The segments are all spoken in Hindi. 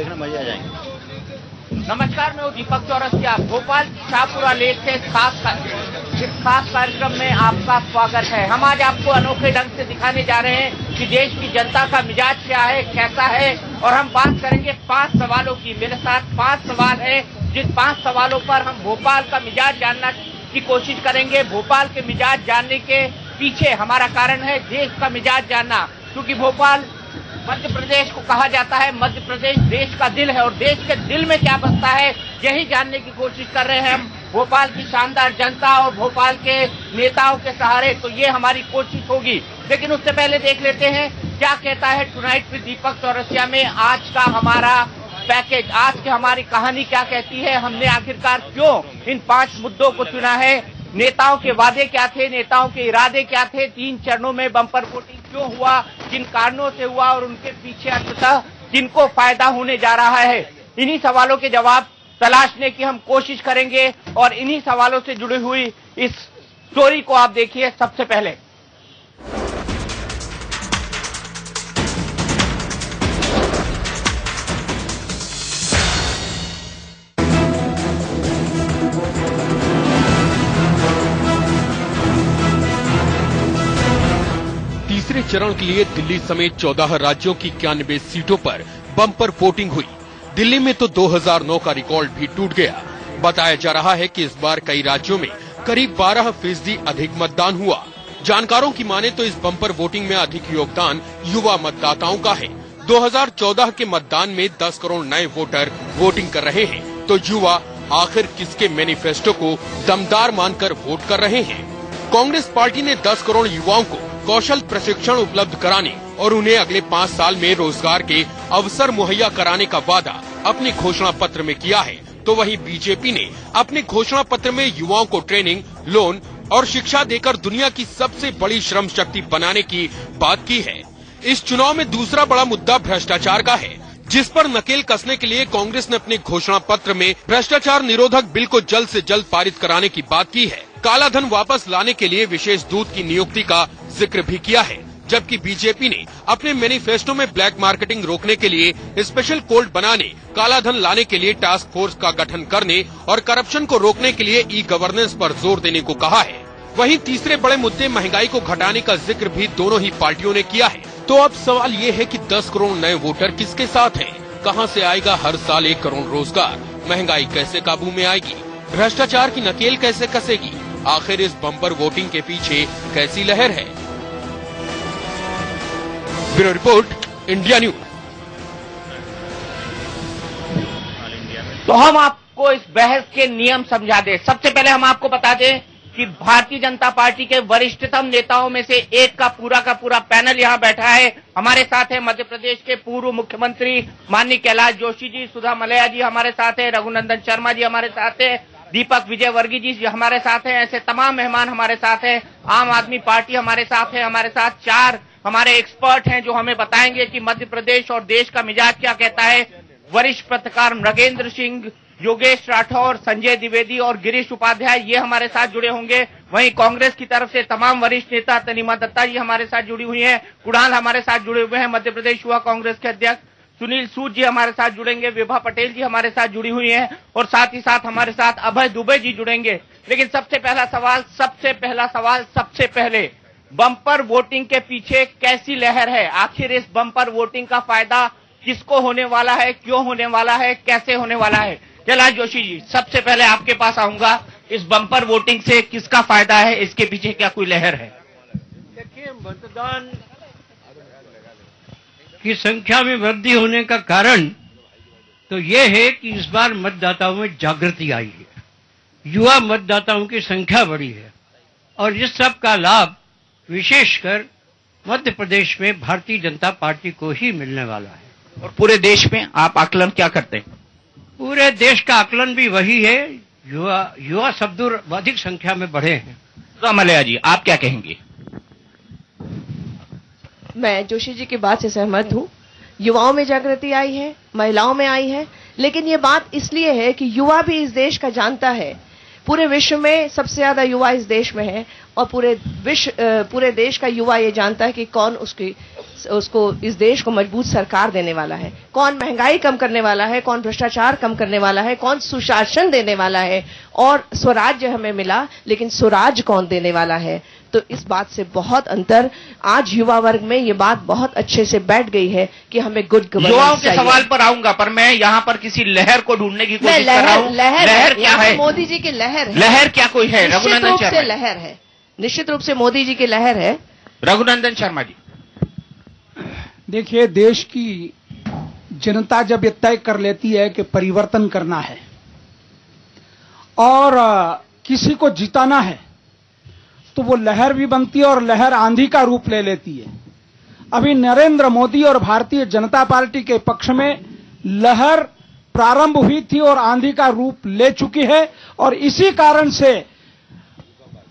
देखना मजे आ जाएंगे। नमस्कार, मैं हूँ दीपक चौरसिया। भोपाल शाहपुरा लेक से इस खास कार्यक्रम में आपका स्वागत है। हम आज आपको अनोखे ढंग से दिखाने जा रहे हैं कि देश की जनता का मिजाज क्या है, कैसा है, और हम बात करेंगे 5 सवालों की। मेरे साथ 5 सवाल है, जिन 5 सवालों पर हम भोपाल का मिजाज जानना की कोशिश करेंगे। भोपाल के मिजाज जानने के पीछे हमारा कारण है देश का मिजाज जानना, क्योंकि भोपाल मध्य प्रदेश को कहा जाता है, मध्य प्रदेश देश का दिल है, और देश के दिल में क्या बसता है यही जानने की कोशिश कर रहे हैं हम भोपाल की शानदार जनता और भोपाल के नेताओं के सहारे। तो ये हमारी कोशिश होगी, लेकिन उससे पहले देख लेते हैं क्या कहता है टुनाइट विद दीपक चौरसिया में आज का हमारा पैकेज। आज की हमारी कहानी क्या कहती है, हमने आखिरकार क्यों इन 5 मुद्दों को चुना है, नेताओं के वादे क्या थे, नेताओं के इरादे क्या थे, 3 चरणों में बम्पर वोटिंग क्यों हुआ, किन कारणों से हुआ, और उनके पीछे अंततः किनको फायदा होने जा रहा है। इन्हीं सवालों के जवाब तलाशने की हम कोशिश करेंगे, और इन्हीं सवालों से जुड़ी हुई इस स्टोरी को आप देखिए। सबसे पहले तीसरे चरण के लिए दिल्ली समेत 14 राज्यों की 91 सीटों पर बम्पर वोटिंग हुई। दिल्ली में तो 2009 का रिकॉर्ड भी टूट गया। बताया जा रहा है कि इस बार कई राज्यों में करीब 12% अधिक मतदान हुआ। जानकारों की माने तो इस बम्पर वोटिंग में अधिक योगदान युवा मतदाताओं का है। 2014 के मतदान में 10 करोड़ नए वोटर वोटिंग कर रहे हैं, तो युवा आखिर किसके मैनिफेस्टो को दमदार मानकर वोट कर रहे हैं? कांग्रेस पार्टी ने 10 करोड़ युवाओं को कौशल प्रशिक्षण उपलब्ध कराने और उन्हें अगले 5 साल में रोजगार के अवसर मुहैया कराने का वादा अपने घोषणा पत्र में किया है, तो वहीं बीजेपी ने अपने घोषणा पत्र में युवाओं को ट्रेनिंग, लोन और शिक्षा देकर दुनिया की सबसे बड़ी श्रम शक्ति बनाने की बात की है। इस चुनाव में दूसरा बड़ा मुद्दा भ्रष्टाचार का है, जिस पर नकेल कसने के लिए कांग्रेस ने अपने घोषणा पत्र में भ्रष्टाचार निरोधक बिल को जल्द से जल्द पारित कराने की बात की है। काला धन वापस लाने के लिए विशेष दूत की नियुक्ति का जिक्र भी किया है, जबकि बीजेपी ने अपने मैनिफेस्टो में ब्लैक मार्केटिंग रोकने के लिए स्पेशल कोर्ट बनाने, काला धन लाने के लिए टास्क फोर्स का गठन करने और करप्शन को रोकने के लिए ई गवर्नेंस पर जोर देने को कहा है। वहीं तीसरे बड़े मुद्दे महंगाई को घटाने का जिक्र भी दोनों ही पार्टियों ने किया है। तो अब सवाल ये है कि 10 करोड़ नए वोटर किसके साथ हैं? कहां से आएगा हर साल 1 करोड़ रोजगार? महंगाई कैसे काबू में आएगी? भ्रष्टाचार की नकेल कैसे कसेगी? आखिर इस बम्पर वोटिंग के पीछे कैसी लहर है? Bureau report, India news. तो हम आपको इस बहस के नियम समझा दें। सबसे पहले हम आपको बता दें कि भारतीय जनता पार्टी के वरिष्ठतम नेताओं में से एक का पूरा पैनल यहाँ बैठा है। हमारे साथ है मध्य प्रदेश के पूर्व मुख्यमंत्री माननीय कैलाश जोशी जी, सुधा मलैया जी हमारे साथ है, रघुनंदन शर्मा जी हमारे साथ है, दीपक विजयवर्गीय जी हमारे साथ हैं। ऐसे तमाम मेहमान हमारे साथ हैं। आम आदमी पार्टी हमारे साथ है। हमारे साथ 4 हमारे एक्सपर्ट हैं जो हमें बताएंगे कि मध्य प्रदेश और देश का मिजाज क्या कहता है। वरिष्ठ पत्रकार नगेंद्र सिंह, योगेश राठौर, संजय द्विवेदी और गिरीश उपाध्याय ये हमारे साथ जुड़े होंगे। वहीं कांग्रेस की तरफ से तमाम वरिष्ठ नेता तनिमा दत्ता जी हमारे साथ जुड़ी हुई हैं। कुणाल हमारे साथ जुड़े हुए हैं, मध्य प्रदेश युवा कांग्रेस के अध्यक्ष। सुनील सूद जी हमारे साथ जुड़ेंगे, विभा पटेल जी हमारे साथ जुड़ी हुई हैं, और साथ ही साथ हमारे साथ अभय दुबे जी जुड़ेंगे। लेकिन सबसे पहला सवाल सबसे पहले बम्पर वोटिंग के पीछे कैसी लहर है? आखिर इस बम्पर वोटिंग का फायदा किसको होने वाला है, क्यों होने वाला है, कैसे होने वाला है? कैलाश जोशी जी, सबसे पहले आपके पास आऊंगा। इस बम्पर वोटिंग से किसका फायदा है, इसके पीछे क्या कोई लहर है? देखिए, मतदान की संख्या में वृद्धि होने का कारण तो यह है कि इस बार मतदाताओं में जागृति आई है, युवा मतदाताओं की संख्या बढ़ी है, और इस सब का लाभ विशेषकर मध्य प्रदेश में भारतीय जनता पार्टी को ही मिलने वाला है। और पूरे देश में आप आकलन क्या करते हैं? पूरे देश का आकलन भी वही है, युवा सबदूर अधिक संख्या में बढ़े हैं। सुधा मलैया जी, आप क्या कहेंगे? मैं जोशी जी की बात से सहमत हूँ। युवाओं में जागृति आई है, महिलाओं में आई है, लेकिन ये बात इसलिए है कि युवा भी इस देश का जानता है। पूरे विश्व में सबसे ज्यादा युवा इस देश में है, और पूरे देश का युवा ये जानता है कि कौन उसकी उसको इस देश को मजबूत सरकार देने वाला है, कौन महंगाई कम करने वाला है, कौन भ्रष्टाचार कम करने वाला है, कौन सुशासन देने वाला है, और स्वराज्य हमें मिला लेकिन स्वराज कौन देने वाला है। तो इस बात से बहुत अंतर, आज युवा वर्ग में ये बात बहुत अच्छे से बैठ गई है कि हमें गुड गवर्नेंस युवाओं के सवाल पर आऊंगा, पर मैं यहाँ पर किसी लहर को ढूंढने की कोशिश कर रहा हूँ। लहर क्या है? मोदी जी की लहर है। लहर क्या कोई है? रघुनंदन शर्मा लहर है, निश्चित रूप से मोदी जी की लहर है। रघुनंदन शर्मा जी, देखिए, देश की जनता जब ये तय कर लेती है कि परिवर्तन करना है और किसी को जिताना है, तो वो लहर भी बनती है और लहर आंधी का रूप ले लेती है। अभी नरेंद्र मोदी और भारतीय जनता पार्टी के पक्ष में लहर प्रारंभ हुई थी और आंधी का रूप ले चुकी है, और इसी कारण से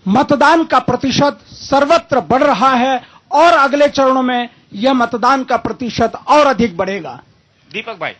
मतदान का प्रतिशत सर्वत्र बढ़ रहा है और अगले चरणों में यह मतदान का प्रतिशत और अधिक बढ़ेगा। दीपक भाई,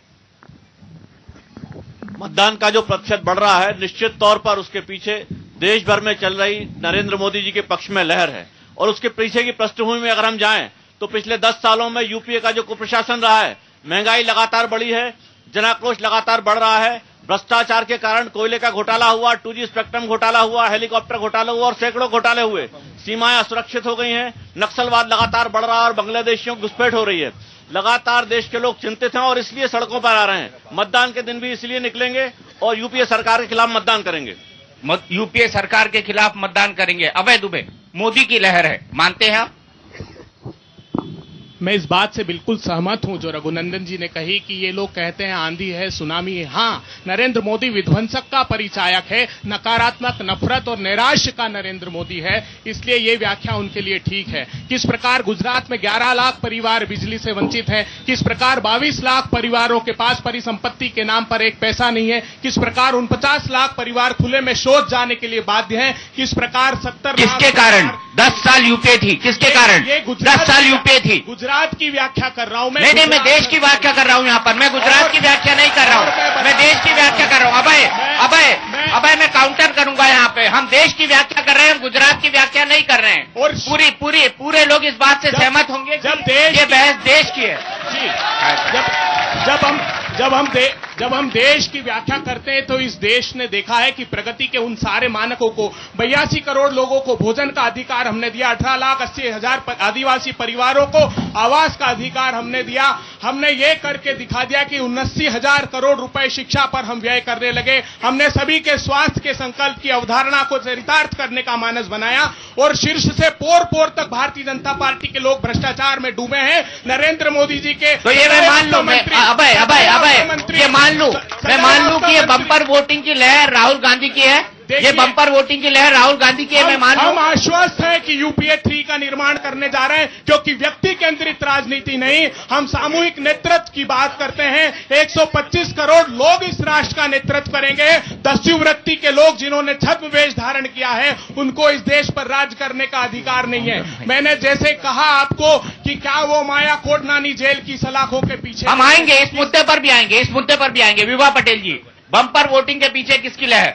मतदान का जो प्रतिशत बढ़ रहा है, निश्चित तौर पर उसके पीछे देश भर में चल रही नरेंद्र मोदी जी के पक्ष में लहर है। और उसके पीछे की पृष्ठभूमि में अगर हम जाएं तो पिछले 10 सालों में यूपीए का जो कुप्रशासन रहा है, महंगाई लगातार बढ़ी है, जनाक्रोश लगातार बढ़ रहा है, भ्रष्टाचार के कारण कोयले का घोटाला हुआ, 2G स्पेक्ट्रम घोटाला हुआ, हेलीकॉप्टर घोटाला हुआ और सैकड़ों घोटाले हुए, सीमाएं असुरक्षित हो गई हैं, नक्सलवाद लगातार बढ़ रहा है और बांग्लादेशियों की घुसपैठ हो रही है। लगातार देश के लोग चिंतित हैं और इसलिए सड़कों पर आ रहे हैं। मतदान के दिन भी इसलिए निकलेंगे और यूपीए सरकार के खिलाफ मतदान करेंगे। यूपीए सरकार के खिलाफ मतदान करेंगे। अभय दुबे, मोदी की लहर है, मानते हैं आप? मैं इस बात से बिल्कुल सहमत हूं जो रघुनंदन जी ने कही कि ये लोग कहते हैं आंधी है, सुनामी है। हाँ, नरेंद्र मोदी विध्वंसक का परिचायक है, नकारात्मक, नफरत और नैराश्य का नरेंद्र मोदी है, इसलिए ये व्याख्या उनके लिए ठीक है। किस प्रकार गुजरात में 11 लाख परिवार बिजली से वंचित हैं, किस प्रकार 22 लाख परिवारों के पास परिसंपत्ति के नाम पर एक पैसा नहीं है, किस प्रकार 49 लाख परिवार खुले में शौच जाने के लिए बाध्य हैं, किस प्रकार 70 किसके कारण 10 साल यूपीए थी? किसके कारण 10 साल यूपीए थी? गुजरात की व्याख्या कर रहा हूं मैं। नहीं, मैं देश की व्याख्या कर रहा हूं यहाँ पर, मैं गुजरात की व्याख्या नहीं कर रहा हूं, मैं देश की व्याख्या कर रहा हूं। अभय मैं काउंटर करूंगा यहाँ पे। हम देश की व्याख्या कर रहे हैं, हम गुजरात की व्याख्या नहीं कर रहे हैं। और पूरे लोग इस बात से सहमत होंगे ये बहस देश की है। जब हम देश की व्याख्या करते हैं तो इस देश ने देखा है कि प्रगति के उन सारे मानकों को, 82 करोड़ लोगों को भोजन का अधिकार हमने दिया, 18,80,000 आदिवासी परिवारों को आवास का अधिकार हमने दिया, हमने ये करके दिखा दिया कि 79,000 करोड़ रुपए शिक्षा पर हम व्यय करने लगे, हमने सभी के स्वास्थ्य के संकल्प की अवधारणा को चरितार्थ करने का मानस बनाया, और शीर्ष से पोर तक भारतीय जनता पार्टी के लोग भ्रष्टाचार में डूबे हैं। नरेंद्र मोदी जी के तो ये मैं मान लूं, मैं मान लूं कि ये बम्पर वोटिंग की लहर राहुल गांधी की है, ये बम्पर वोटिंग की लहर राहुल गांधी की है, मैं मान लूं। हम आश्वस्त हैं कि यूपीए 3 का निर्माण करने जा रहे हैं, क्योंकि व्यक्ति केंद्रित राजनीति नहीं, हम सामूहिक नेतृत्व की बात करते हैं। 125 करोड़ लोग इस राष्ट्र का नेतृत्व करेंगे। दस्यु वृत्ति के लोग जिन्होंने छद्म वेश धारण किया है, उनको इस देश पर राज करने का अधिकार नहीं है। मैंने जैसे कहा आपको कि क्या वो माया कोडनानी जेल की सलाखों के पीछे, हम आएंगे, इस मुद्दे पर भी आएंगे। विभा पटेल जी, बम्पर वोटिंग के पीछे किसकी लहर?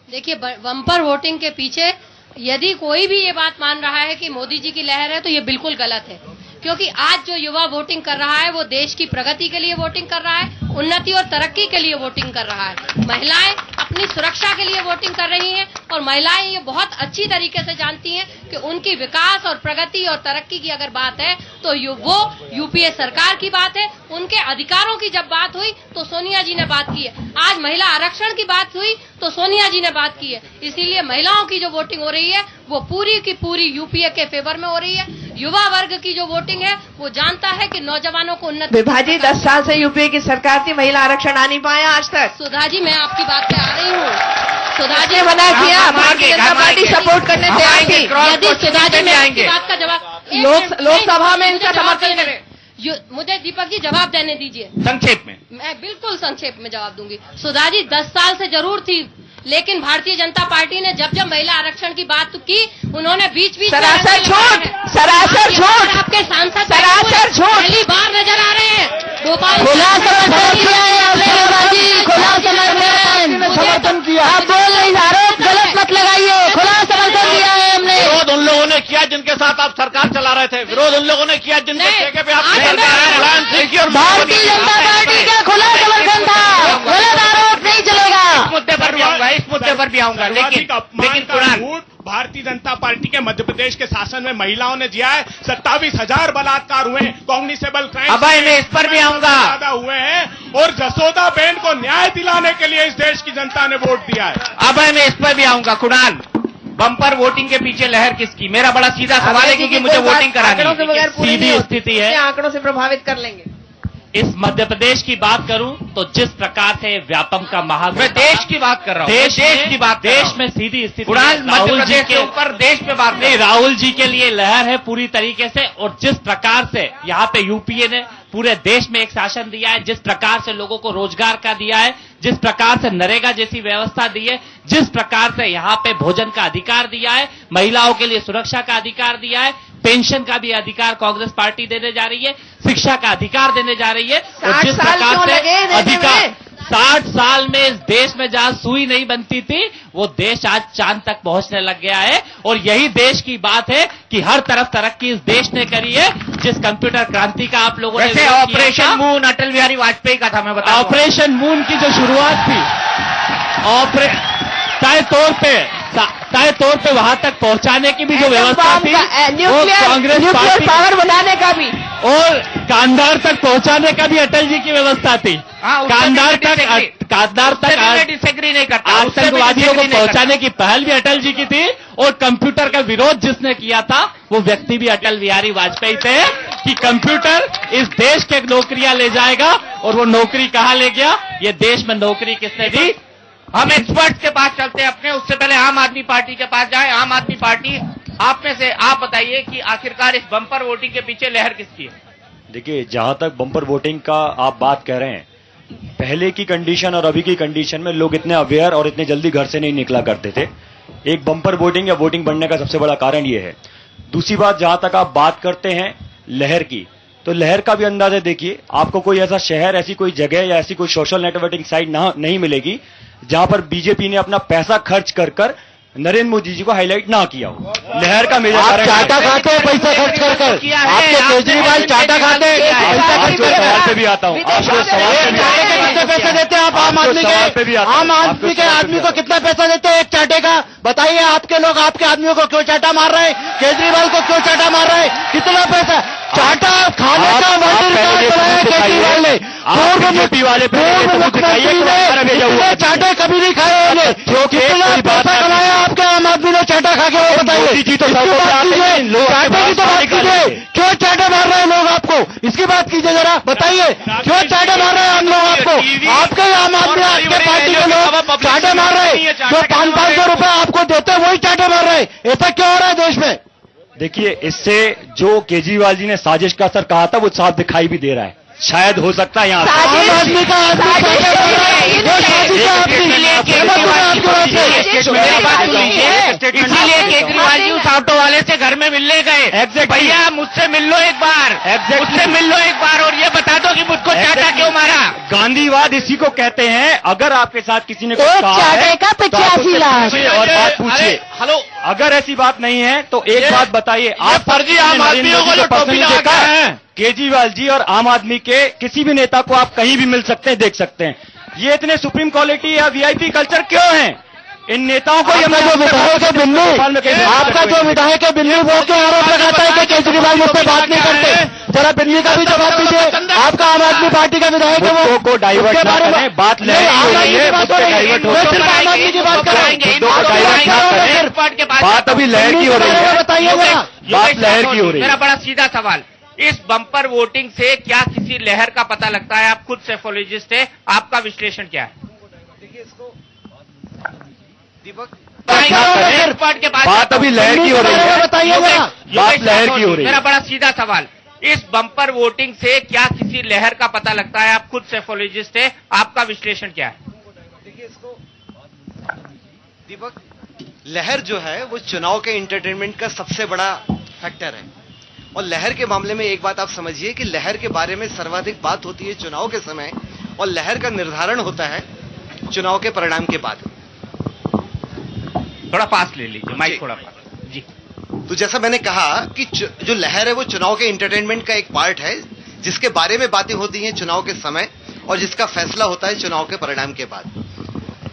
देखिए, बम्पर वोटिंग के पीछे यदि कोई भी ये बात मान रहा है कि मोदी जी की लहर है तो ये बिल्कुल गलत है, क्योंकि आज जो युवा वोटिंग कर रहा है वो देश की प्रगति के लिए वोटिंग कर रहा है, उन्नति और तरक्की के लिए वोटिंग कर रहा है। महिलाएं अपनी सुरक्षा के लिए वोटिंग कर रही हैं, और महिलाएं ये बहुत अच्छी तरीके से जानती हैं कि उनकी विकास और प्रगति और तरक्की की अगर बात है तो वो यूपीए सरकार की बात है। उनके अधिकारों की जब बात हुई तो सोनिया जी ने बात की है, आज महिला आरक्षण की बात हुई तो सोनिया जी ने बात की है। इसीलिए महिलाओं की जो वोटिंग हो रही है वो पूरी की पूरी यूपीए के फेवर में हो रही है। युवा वर्ग की जो वोटिंग है वो जानता है कि नौजवानों को उन्नति। विभाजी 10 साल से यूपीए की सरकार थी, महिला आरक्षण आ नहीं पाया आज तक। सुधा जी, मैं आपकी बात पे आ रही हूँ। सुधा जी मना किया, भारतीय जनता पार्टी सपोर्ट करने तैयार थी। यदि सुधा जी में आपकी बात का जवाब लोकसभा में इनका समर्थन करें। मुझे दीपक जी जवाब देने दीजिए संक्षेप में। मैं बिल्कुल संक्षेप में जवाब दूंगी। सुधा जी 10 साल से जरूर थी, लेकिन भारतीय जनता पार्टी ने जब महिला आरक्षण की बात की, उन्होंने बीच सरासर झूठ आपके सांसद सरासर झूठ पहली बार नजर आ रहे हैं। भोपाल खुला समर्थन किया, आप बोल रही आरोप गलत मत लगाइए, खुला समर्थन दिया है हमने। विरोध उन लोगों ने किया किया जिनके साथ आप सरकार चला रहे थे, विरोध उन लोगों ने किया जिनके ठेके पे आप भारतीय जनता पार्टी का खुला समर्थन था, गलत आरोप नहीं चलेगा। इस मुद्दे पर भी आऊंगा, इस मुद्दे पर भी आऊंगा, लेकिन कुरान भारतीय जनता पार्टी के मध्य प्रदेश के शासन में महिलाओं ने दिया है, 27,000 बलात्कार हुए, कॉग्निसेबल क्राइम अब मैं इस पर भी आऊंगा, ज्यादा हुए हैं और जसोदा बहन को न्याय दिलाने के लिए इस देश की जनता ने वोट दिया है। अब मैं इस पर भी आऊंगा। कुरान, बम्पर वोटिंग के पीछे लहर किसकी? मेरा बड़ा सीधा सवाल है, क्योंकि मुझे वोटिंग करानी है। सीधी स्थिति है, आंकड़ों से प्रभावित कर लेंगे। इस मध्य प्रदेश की बात करूं तो जिस प्रकार से व्यापम का मैं देश की बात कर रहा हूं, देश की बात, देश में सीधी स्थिति मध्य प्रदेश के ऊपर देश पे बात नहीं, राहुल जी के लिए लहर है पूरी तरीके से। और जिस प्रकार से यहाँ पे यूपीए ने पूरे देश में एक शासन दिया है, जिस प्रकार से लोगों को रोजगार का दिया है, जिस प्रकार से नरेगा जैसी व्यवस्था दी है, जिस प्रकार से यहाँ पे भोजन का अधिकार दिया है, महिलाओं के लिए सुरक्षा का अधिकार दिया है, पेंशन का भी अधिकार कांग्रेस पार्टी देने जा रही है, शिक्षा का अधिकार देने जा रही है। और जिस प्रकार से अधिकार 60 साल में इस देश में जहां सुई नहीं बनती थी, वो देश आज चांद तक पहुंचने लग गया है। और यही देश की बात है कि हर तरफ तरक्की इस देश ने करी है। जिस कंप्यूटर क्रांति का आप लोगों ने ऑपरेशन मून अटल बिहारी वाजपेयी का था, मैं बता ऑपरेशन मून की जो शुरुआत थी, तय तौर पे वहां तक पहुंचाने की भी जो व्यवस्था थी, वो कांग्रेस पार्टी पावर बनाने का भी, और कांधार तक पहुंचाने का भी अटल जी की व्यवस्था थी। कांधार तक डिसएग्री नहीं करता, आतंकवादियों को पहुंचाने की पहल भी अटल जी की थी। और कंप्यूटर का विरोध जिसने किया था, वो व्यक्ति भी अटल बिहारी वाजपेयी थे, कि कंप्यूटर इस देश के नौकरियां ले जाएगा। और वो नौकरी कहां ले गया? ये देश में नौकरी किसने दी? हम एक्सपर्ट्स के पास चलते हैं अपने, उससे पहले आम आदमी पार्टी के पास जाए। आम आदमी पार्टी, आप में से आप बताइए कि आखिरकार इस बम्पर वोटिंग के पीछे लहर किसकी है? देखिए, जहां तक बम्पर वोटिंग का आप बात कह रहे हैं, पहले की कंडीशन और अभी की कंडीशन में लोग इतने अवेयर और इतने जल्दी घर से नहीं निकला करते थे। एक बम्पर वोटिंग या वोटिंग बढ़ने का सबसे बड़ा कारण यह है। दूसरी बात, जहां तक आप बात करते हैं लहर की, तो लहर का भी अंदाजा देखिए। आपको कोई ऐसा शहर, ऐसी कोई जगह या ऐसी कोई सोशल नेटवर्किंग साइट नहीं मिलेगी जहां पर बीजेपी ने अपना पैसा खर्च कर नरेंद्र मोदी जी को हाईलाइट ना किया हो। लहर का मेजर कारण चाटा खाते हैं पैसा खर्च कर। आपके केजरीवाल चाटा खाते हैं। आपको सवाल पे भी आता हूँ, आपको सवाल पे कितने पैसे देते हैं आप आम आदमी के? आम आदमी के आदमी को कितना पैसा देते हैं एक चाटे का? बताइए, आपके लोग आपके आदमियों को क्यों चाटा मार रहे हैं? केजरीवाल को क्यों चाटा मार रहे हैं? कितना पैसा चाटा खाने का केजरीवाल ने? बीजेपी वाले चाटे कभी नहीं खाए होंगे। कितना पैसा कमाया आपके आम आदमी ने चाटा खा के? वो बताइए, चाटे की तो बात कीजिए। क्यों चाटे मार रहे हैं लोग आपको? इसकी बात कीजिए जरा, बताइए क्यों चाटे मार रहे हैं हम लोग आपको? आपके आम आदमी, आपके पार्टी के लोग चाटे मार रहे हैं। जो 500 रुपए आपको देते हैं वही चाटे मार रहे हैं। ऐसा क्यों हो रहा है देश में? देखिए, इससे जो केजरीवाल जी ने साजिश का असर कहा था, वो साफ दिखाई भी दे रहा है। शायद हो सकता है यहाँ आदमी का इसीलिए केजरीवाल जी उस ऑटो वाले से घर में मिलने गए। भैया मुझसे मिल लो एक बार, मुझसे मिल लो एक बार और ये बता दो कि मुझको चाटा क्यों मारा। गांधीवाद इसी को कहते हैं। अगर आपके साथ किसी ने कुछ कहा चाटे का 85 लाख और बात पूछिए। हेलो, अगर ऐसी बात नहीं है तो एक बात बताइए, आप फर्जी आम आदमियों को जो टोपी लगा है, केजरीवाल जी और आम आदमी के किसी भी नेता को आप कहीं भी मिल सकते हैं, देख सकते हैं। ये इतने सुप्रीम क्वालिटी या वीआईपी कल्चर क्यों है इन नेताओं को? जो विधायक है बिल्लू, आपका जो विधायक है बिल्लू, वो क्यों आरोप लगाता है कि केजरीवाल मुझसे बात नहीं करते? जरा बिल्ली का भी जवाब दीजिए। आपका आम आदमी पार्टी का विधायक है, वो को डाइवर्ट ना करें, बात लहर की हो रही है, डाइवर्ट हो सिर्फ आम आदमी की बात करें। बात अभी लहर की हो रही है, बताइए जरा, बात लहर की हो रही है। मेरा बड़ा सीधा सवाल, इस बम्पर वोटिंग से क्या किसी लहर का पता लगता है? आप खुद सेफोलॉजिस्ट है, आपका विश्लेषण क्या है? देखिए इसको बात अभी लहर की हो रही है, बताइए जरा, बात लहर की हो रही है। मेरा बड़ा सीधा सवाल, इस बम्पर वोटिंग से क्या किसी लहर का पता लगता है? आप खुद सेफोलॉजिस्ट है, आपका विश्लेषण क्या है? देखिए इसको दीपक, लहर जो है वो चुनाव के एंटरटेनमेंट का सबसे बड़ा फैक्टर है। और लहर के मामले में एक बात आप समझिए कि लहर के बारे में सर्वाधिक बात होती है चुनाव के समय, और लहर का निर्धारण होता है चुनाव के परिणाम के बाद। थोड़ा पास ले लीजिए माइक, थोड़ा पास जी। तो जैसा मैंने कहा कि जो लहर है वो चुनाव के एंटरटेनमेंट का एक पार्ट है, जिसके बारे में बातें होती हैं चुनाव के समय और जिसका फैसला होता है चुनाव के परिणाम के बाद।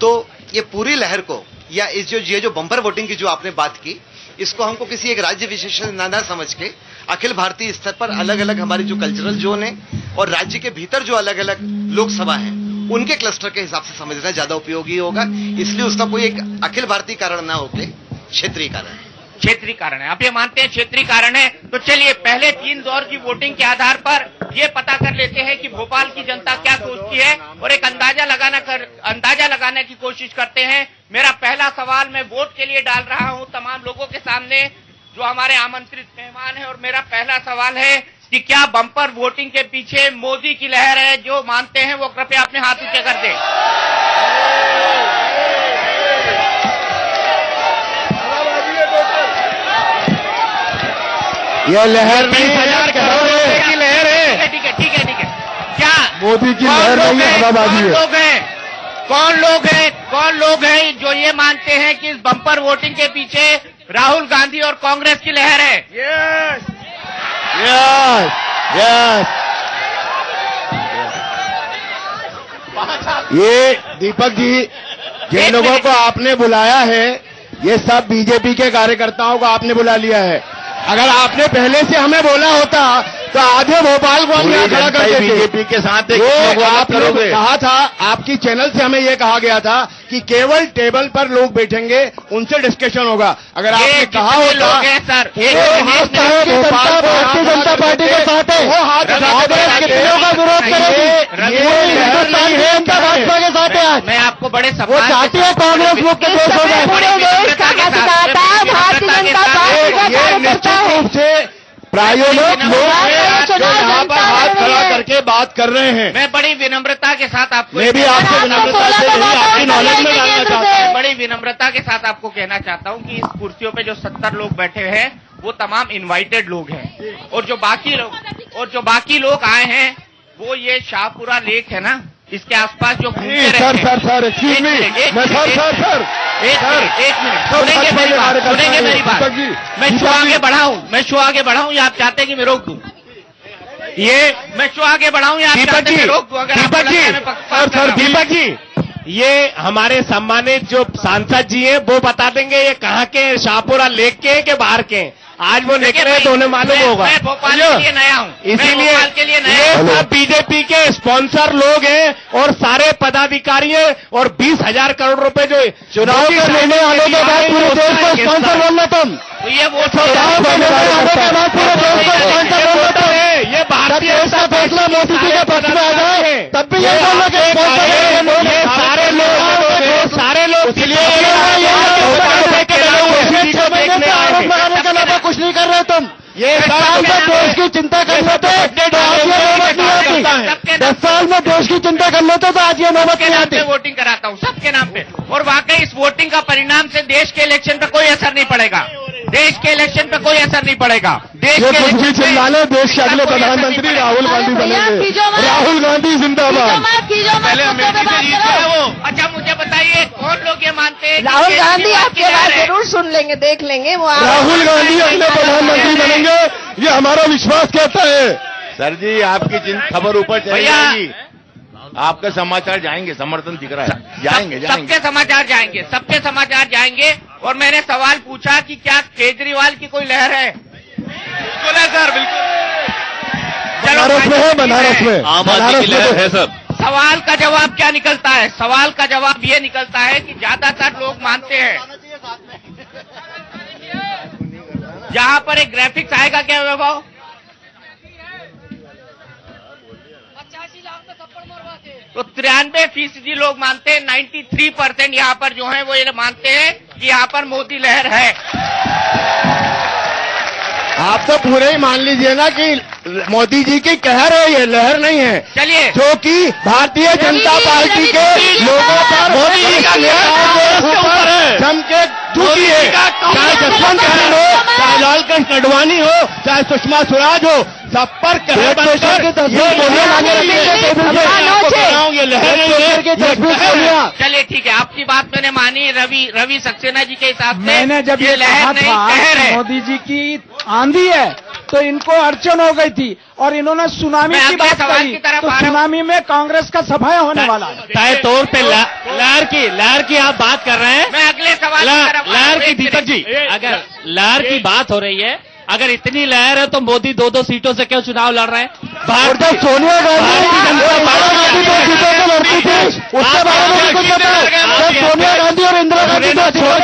तो ये पूरी लहर को या ये जो बम्पर वोटिंग की जो आपने बात की, इसको हमको किसी एक राज्य विशेष ना समझ के अखिल भारतीय स्तर पर अलग अलग हमारे जो कल्चरल जोन है और राज्य के भीतर जो अलग अलग लोकसभा है उनके क्लस्टर के हिसाब से समझना ज्यादा उपयोगी होगा। इसलिए उसका कोई एक अखिल भारतीय कारण ना होके क्षेत्रीय कारण है। क्षेत्रीय कारण है, आप ये मानते हैं क्षेत्रीय कारण है। तो चलिए पहले 3 दौर की वोटिंग के आधार पर ये पता कर लेते हैं कि भोपाल की जनता क्या सोचती है और एक अंदाजा लगाने की कोशिश करते हैं। मेरा पहला सवाल मैं वोट के लिए डाल रहा हूं तमाम लोगों के सामने जो हमारे आमंत्रित मेहमान हैं, और मेरा पहला सवाल है कि क्या बम्पर वोटिंग के पीछे मोदी की लहर है? जो मानते हैं वो कृपया अपने हाथ ऊंचे कर दें। यह लहर 20,000 करोड़ की लहर है। ठीक है। क्या मोदी की लहर नहीं है, हवाबाजी है। कौन लोग हैं जो ये मानते हैं कि इस बम्पर वोटिंग के पीछे राहुल गांधी और कांग्रेस की लहर है? यस। ये दीपक जी, जिन लोगों को आपने बुलाया है, ये सब बीजेपी के कार्यकर्ताओं को आपने बुला लिया है। अगर आपने पहले से हमें बोला होता तो आधे भोपाल को हम यहाँ खड़ा करते थे। बीजेपी के साथ आपने कहा था, आपकी चैनल से हमें यह कहा गया था कि केवल टेबल पर लोग बैठेंगे, उनसे डिस्कशन होगा। अगर आपने कहा होता भारतीय जनता पार्टी के साथ है, वो हाथ कितनों का विरोध करेगी? भाजपा के साथ है। आज मैं आपको बड़े वो चाहती है कांग्रेस मुक्त देश हो जाए। निश्चित रूप से प्रायोगिक लोग यहाँ पर हाथ खड़ा करके बात कर रहे हैं। मैं बड़ी विनम्रता के साथ आपको मैं भी आपसे विनम्रता से आपकी नॉलेज में डालना चाहता हूँ। बड़ी विनम्रता के साथ आपको कहना चाहता हूँ कि इस कुर्सियों पे जो 70 लोग बैठे हैं वो तमाम इनवाइटेड लोग हैं, और जो बाकी लोग आए हैं वो ये शाहपुरा लेक है ना, इसके आसपास जो घूमते रहते हैं। सर एक्सक्यूज मी, एक मिनट सुनेंगे मेरी बात। मैं शो आगे बढ़ाऊं या आप चाहते हैं कि मैं रोक दूं? मैं शो आगे बढ़ाऊं या आप चाहते हैं मैं रोक दूं? दीपक जी, ये हमारे सम्मानित जो सांसद जी हैं वो बता देंगे ये कहाँ के, शाहपुरा लेक के कि बाहर के। आज वो निकले तो उन्हें मालूम होगा। मैं भोपाल के लिए नया हूँ, इसीलिए ये सब बीजेपी के स्पॉन्सर लोग हैं और सारे पदाधिकारी हैं, और 20,000 करोड़ रुपए जो चुनाव के निर्णय आने के बाद पूरे देश को स्पॉन्सर बोलना तुम। तो ये वोट ये भारतीय जनता फैसला मोदी जी के पक्ष में आ जाए तब भी ये बोलना कि सारे लोग के अलावा कुछ नहीं कर रहे तुम। ये 10 साल में देश की चिंता कर लेते तो आज ये नौबत नहीं आती। 10 साल में देश की चिंता कर लेते तो आज ये नौबत नहीं आती। वोटिंग कराता हूँ सबके नाम पे, और वाकई इस वोटिंग का परिणाम से देश के इलेक्शन पे कोई असर नहीं पड़ेगा। देश के इलेक्शन पे कोई असर नहीं पड़ेगा। देश के कुछ भी चिल्ला ले, देश के अगले प्रधानमंत्री राहुल गांधी बनेंगे। राहुल गांधी जिंदाबाद। पहले अमेठी से जीत गया वो। अच्छा मुझे बताइए कौन लोग ये मानते हैं राहुल गांधी आपकी बात जरूर सुन लेंगे, देख लेंगे वो। राहुल गांधी अगले प्रधानमंत्री बनेंगे, ये हमारा विश्वास कहता है। सर जी, आपकी खबर ऊपर चली जाएगी, आपका समाचार जाएंगे, समर्थन दिख रहा है, जाएंगे। सबके समाचार जाएंगे। और मैंने सवाल पूछा कि क्या केजरीवाल की कोई लहर है? बिल्कुल है सर, बिल्कुल। बनारस में है, बनारस में आम आदमी की लहर है सर। सवाल का जवाब क्या निकलता है? सवाल का जवाब ये निकलता है कि ज्यादातर लोग मानते हैं। जहां पर एक ग्राफिक्स आएगा क्या वैभव? 85 लाख में थप्पड़ मरवाते। तो 93% लोग मानते हैं, 93% यहाँ पर जो है वो ये मानते हैं कि यहाँ पर मोदी लहर है। आप तो पूरे ही मान लीजिए ना कि मोदी जी की कहर है, ये लहर नहीं है। चलिए, जो कि भारतीय जनता पार्टी के लोगों पर मोदी जी का जम के झूठी है। चाहे जसवंत सिंह हो, चाहे चाहे लालकृष्ण आडवाणी हो, चाहे सुषमा स्वराज हो, सब पर कहर बनकर ये लहर नहीं। चलिए ठीक है, आपकी बात मैंने मानी। रवि सक्सेना जी के हिसाब से मैंने जब ये लहर नहीं कहर है, मोदी जी की आंधी है, तो इनको अड़चन हो गई थी और इन्होंने सुनामी की बात कही, तो सुनामी में कांग्रेस का सफाया होने वाला है। तय तौर पे लहर की आप बात कर रहे हैं। मैं अगले सवाल लहर की, दीपक जी, अगर लहर की बात हो रही है, अगर इतनी लहर है तो मोदी 2-2 सीटों से क्यों चुनाव लड़ रहे हैं? सोनिया गांधी लड़ती थी, उसके बारे में कुछ पता है? सोनिया गांधी और इंदिरा गांधी को छोड़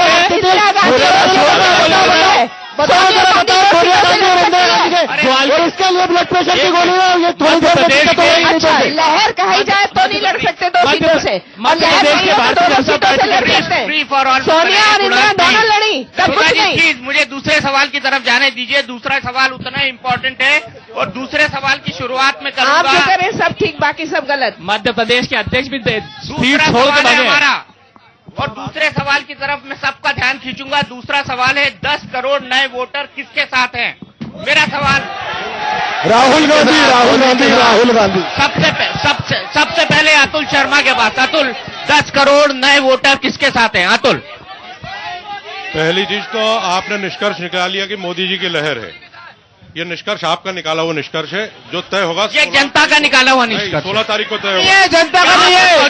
बताओ सोनिया गांधी और इंदिरा गांधी के, और इसके लिए ब्लड प्रेशर की गोली है, ये थोड़ी देर अच्छा, लहर कही जाए तो नहीं लड़ सकते 2 सीटों से, और लहर कही हो तो 2 सीटों से लड़ सकते हैं। सोनिया और इंदिरा दोनों लड़ी, तब कुछ नहीं। प्लीज मुझे दूसरे सवाल की तरफ जाने दीजिए। दूसरा सवाल उतना इम्पोर्टेंट है और दूसरे सवाल की शुरुआत में करूंगा। आप जो करें सब ठीक, बाकी सब गलत। मध्य प्रदेश के अध्यक्ष भी दूसरा सवाल है हमारा, और दूसरे सवाल की तरफ मैं सबका ध्यान खींचूंगा। दूसरा सवाल है 10 करोड़ नए वोटर किसके साथ हैं? मेरा सवाल राहुल गांधी। सबसे पहले अतुल शर्मा के पास। अतुल, 10 करोड़ नए वोटर किसके साथ हैं? अतुल। पहली चीज तो आपने निष्कर्ष निकाल लिया कि मोदी जी की लहर है। ये निष्कर्ष आपका निकाला हुआ निष्कर्ष है, जो तय होगा ये जनता का निकाला हुआ निष्कर्ष 16 तारीख को तय होगा। ये जनता का नहीं है,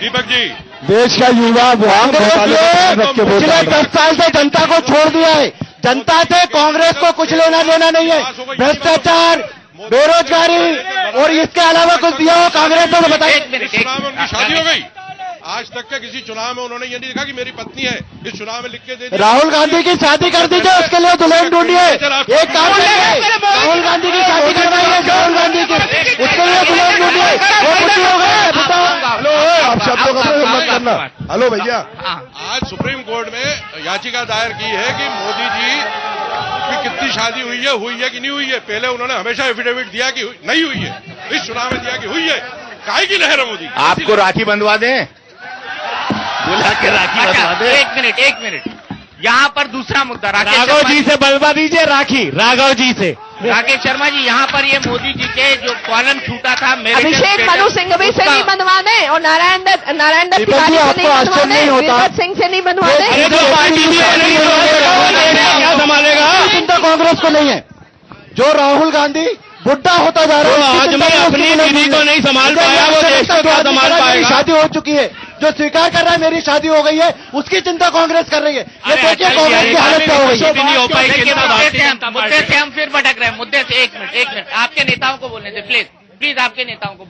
दीपक जी देश का युवा पिछले 10 साल से जनता को छोड़ दिया है। जनता से कांग्रेस को कुछ लेना देना नहीं है। भ्रष्टाचार, बेरोजगारी और इसके अलावा कुछ दिया हो कांग्रेस ने? बताइए। चुनाव में उनकी शादी हो गई? आज तक के किसी चुनाव में उन्होंने ये नहीं देखा कि मेरी पत्नी है, इस चुनाव में लिख के दे दिया। राहुल गांधी की शादी कर दीजिए, उसके लिए दुल्हन ढूंढिए। एक काम करिए, राहुल गांधी की शादी करवाइए, राहुल गांधी की, उसके लिए दुल्हन ढूंढिए। वो कुछ हो गया, बताओ। आप शब्दों का प्रयोग मत करना। हेलो भैया, आज सुप्रीम कोर्ट में याचिका दायर की है कि मोदी जी की कितनी शादी हुई है कि नहीं हुई है। पहले उन्होंने हमेशा एफिडेविट दिया कि नहीं हुई है, इस चुनाव में दिया कि हुई है। काहे की लहर है मोदी? आपको राखी बंधवा दें, बुला के राखी बंधवा दें। एक मिनट, यहाँ पर दूसरा मुद्दा राघव जी से बंधवा दीजिए राखी, राघव जी से। राकेश शर्मा जी, यहाँ पर ये मोदी जी के जो कॉलम छूटा था, अभिषेक मनु सिंघवी से नहीं बंधवा दें, और नारायण दत्त तिवारी से नहीं बंधवा दें, वीरभद्र सिंह से नहीं बंधवा दें। क्या संभालेगा? चिंता कांग्रेस को नहीं है। जो राहुल गांधी बुढ़ा होता जा रहा है, आदमी अपनी दीदी को नहीं संभाल पाया, वो देश को क्या संभाल पाएगा? शादी हो चुकी है, जो स्वीकार कर रहा है मेरी शादी हो गई है, उसकी चिंता कांग्रेस कर रही है। ये देखिए कांग्रेस की हालत क्या हो गई है। मुद्दे से हम फिर भटक रहे हैं। मुद्दे से एक मिनट आपके नेताओं को बोलने दे प्लीज आपके नेताओं को